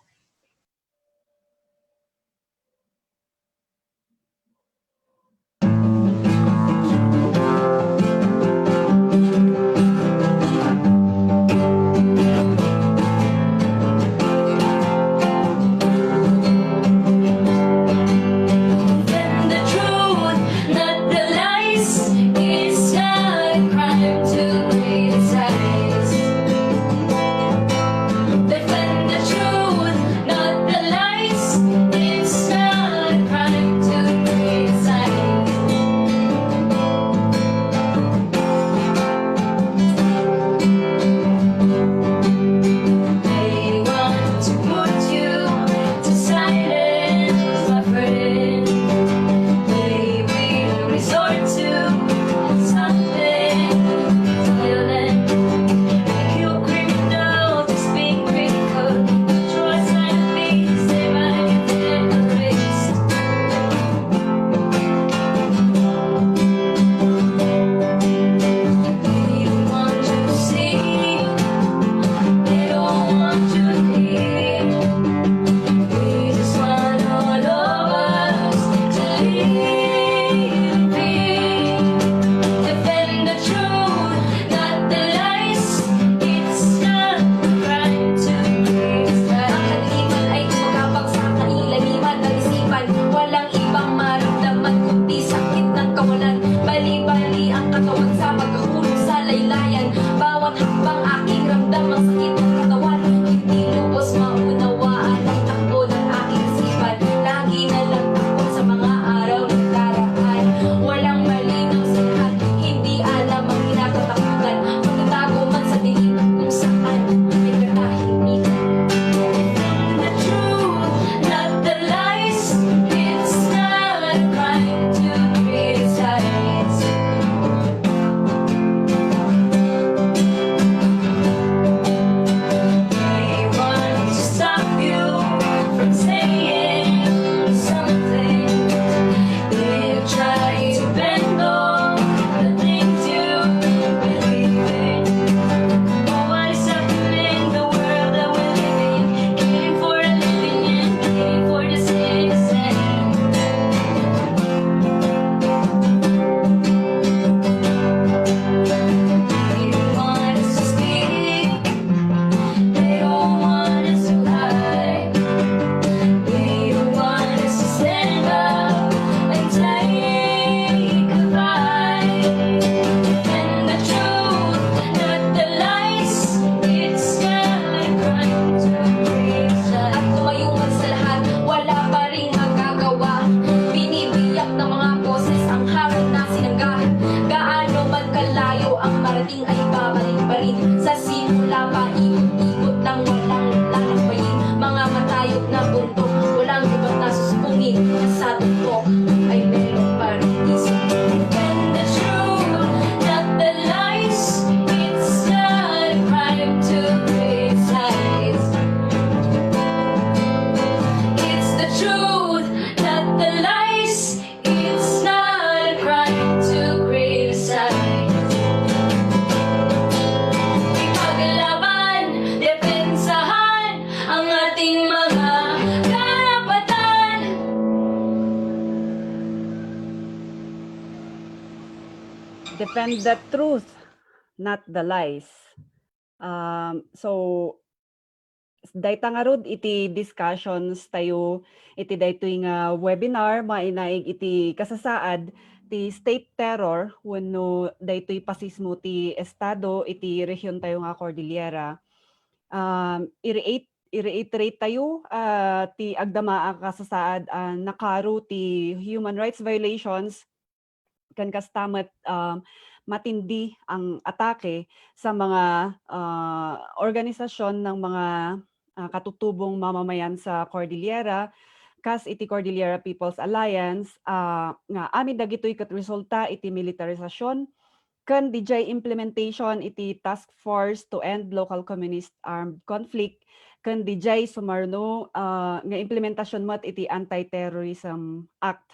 defend the truth, not the lies. So dayta nga rod iti discussions tayo iti daytoy nga webinar mainaig iti kasasaad ti state terror wenno daytoy pasismo ti estado iti rehiyon tayo nga Cordillera. I-reiterate tayo ti agdama a kasasaad nakaro ti human rights violations kan kastamet matindi ang atake sa mga organisasyon ng mga katutubong mamamayan sa Cordillera, kas iti Cordillera People's Alliance, nga amin dagitoy ket resulta iti militarisasyon, kan DJ implementation iti task force to end local communist armed conflict, kan DJ sumarno nga implementasyon mat iti Anti-Terrorism Act.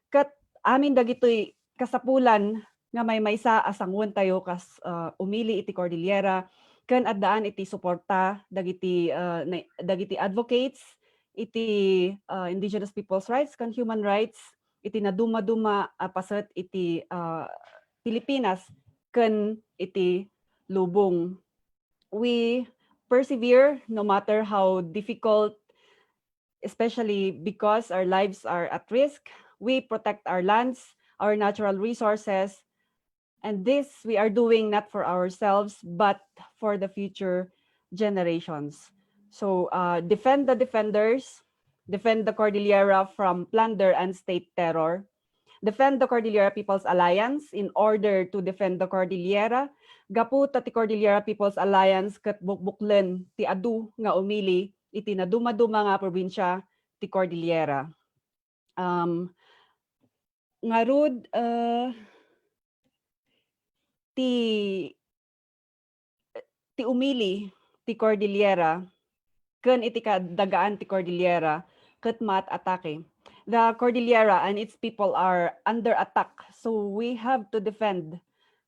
Kat amin dagitoy kasapulan nga may maysa asangon tayo kas umili iti Cordillera ken addaan iti suporta dagiti advocates iti indigenous people's rights ken human rights iti naduma-duma paset iti Pilipinas ken iti lubong. We persevere no matter how difficult, especially because our lives are at risk. We protect our lands, our natural resources, and this we are doing not for ourselves, but for the future generations. So defend the defenders, defend the Cordillera from plunder and state terror, defend the Cordillera People's Alliance in order to defend the Cordillera. Gapu ti Cordillera People's Alliance ket bukbuklen ti adu nga umili iti naduma-duma nga probinsya ti Cordillera. Ngarud ti umili ti Cordillera ken iti kadagaan ti Cordillera ket mat atake. The Cordillera and its people are under attack, so we have to defend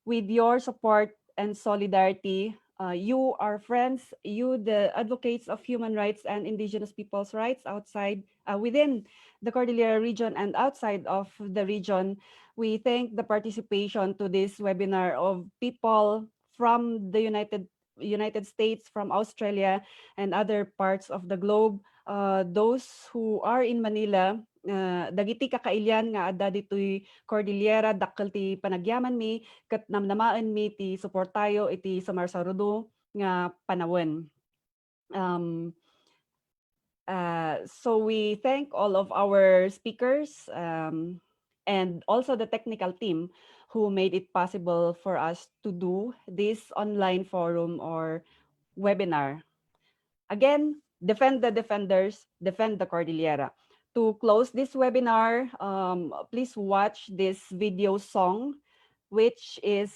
with your support and solidarity. You, our friends, you, the advocates of human rights and indigenous people's rights outside, within the Cordillera region and outside of the region. We thank the participation to this webinar of people from the United States, from Australia, and other parts of the globe. Those who are in Manila, dagiti kakailyan nga adda ditoy Cordillera dakkel ti panagyaman mi ket namnamaan mi ti suportayo iti sumarsarudo nga panawon. So we thank all of our speakers and also the technical team who made it possible for us to do this online forum or webinar. Again, defend the defenders, defend the Cordillera. To close this webinar, please watch this video song, which gives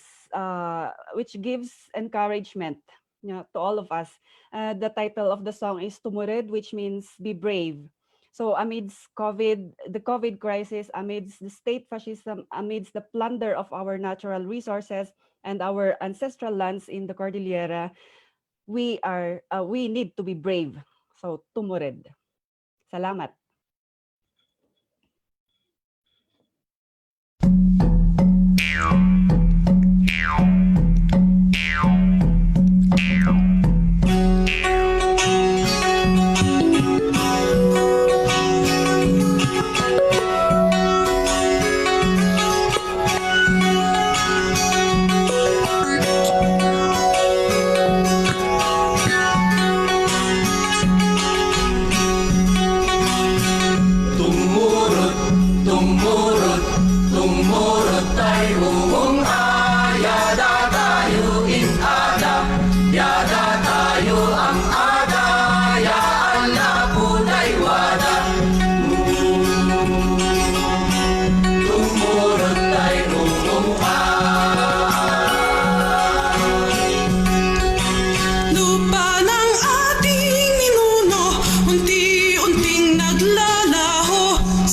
encouragement to all of us. The title of the song is Tumurid, which means be brave. So amidst the COVID crisis, amidst the state fascism, amidst the plunder of our natural resources and our ancestral lands in the Cordillera, we need to be brave. So tumurid. Salamat.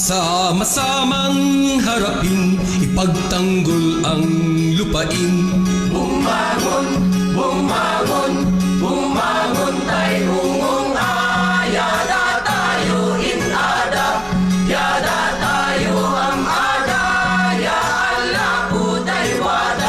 Sama-samang harapin, ipagtanggol ang lupain. Bumangon, bumangon, bumangon tayo ungong yada tayo inada, yada tayo ang ada, ya Allah po tayo wada.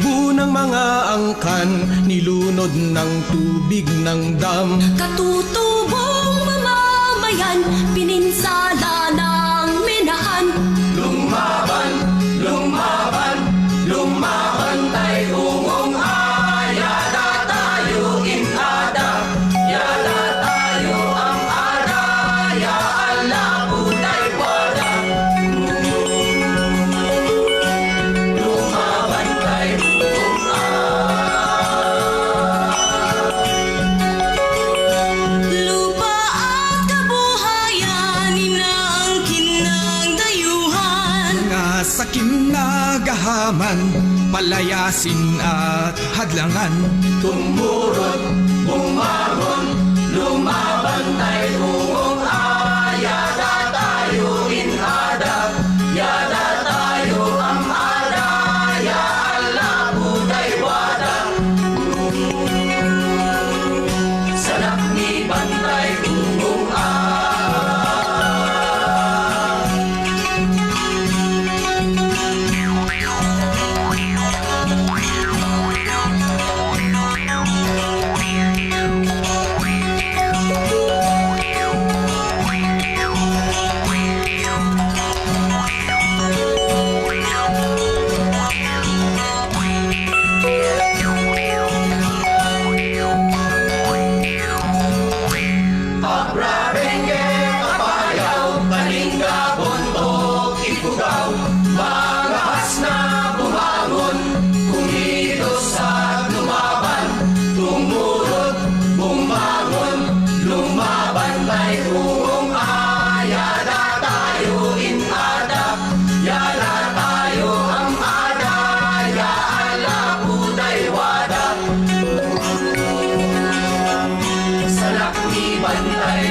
unang mga angkan, nilunod ng tubig ng dam. Katutubong mamamayan, pininsala ng minahan. Lumaban, lumaban, lumaban tayo ungong ayada tayo inada. Yada tayo ang ada, ya Allah buday wada. Lumaban tayo ungong Lupa at kabuhayan, inaangkin ng dayuhan. nga sa kinagahaman, palayasin at hadlangan. Tumurot, bumangon, lumaban tayo ungong ayada tayo inada. Yada tayo ang ada, ya Allah buday wada. Sanak ni bantay ungong Abrarenge, kapayaw, kalinga, bontok, ipugaw. Mga hasna bumangon, kumilos at lumaban. Tumurot, bumangon, lumaban tayo ungong ayada tayo inada. Yada tayo ang ada, ya Allah buday wada. Salak ni bantay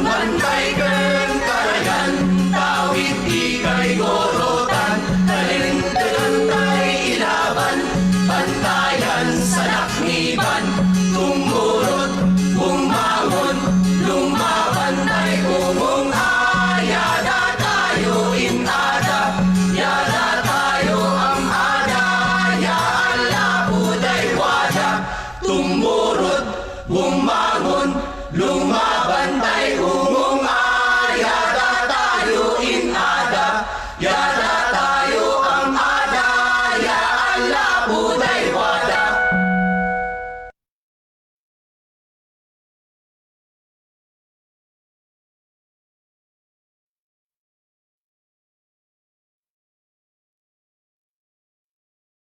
Bantay ken karayan, tawid di kay gorotan. Talintagan tay ilaban, bantayan salak ni ban. Tumurot, bumangon, lumaban tay ungong ayada tayo inada. Yada tayo ang ada, ya Allah buday wada. Tumurot, bumangon, lumaban tay ungong ayada tayo inada. Yada tayo ang ada, ya Allah buday wada.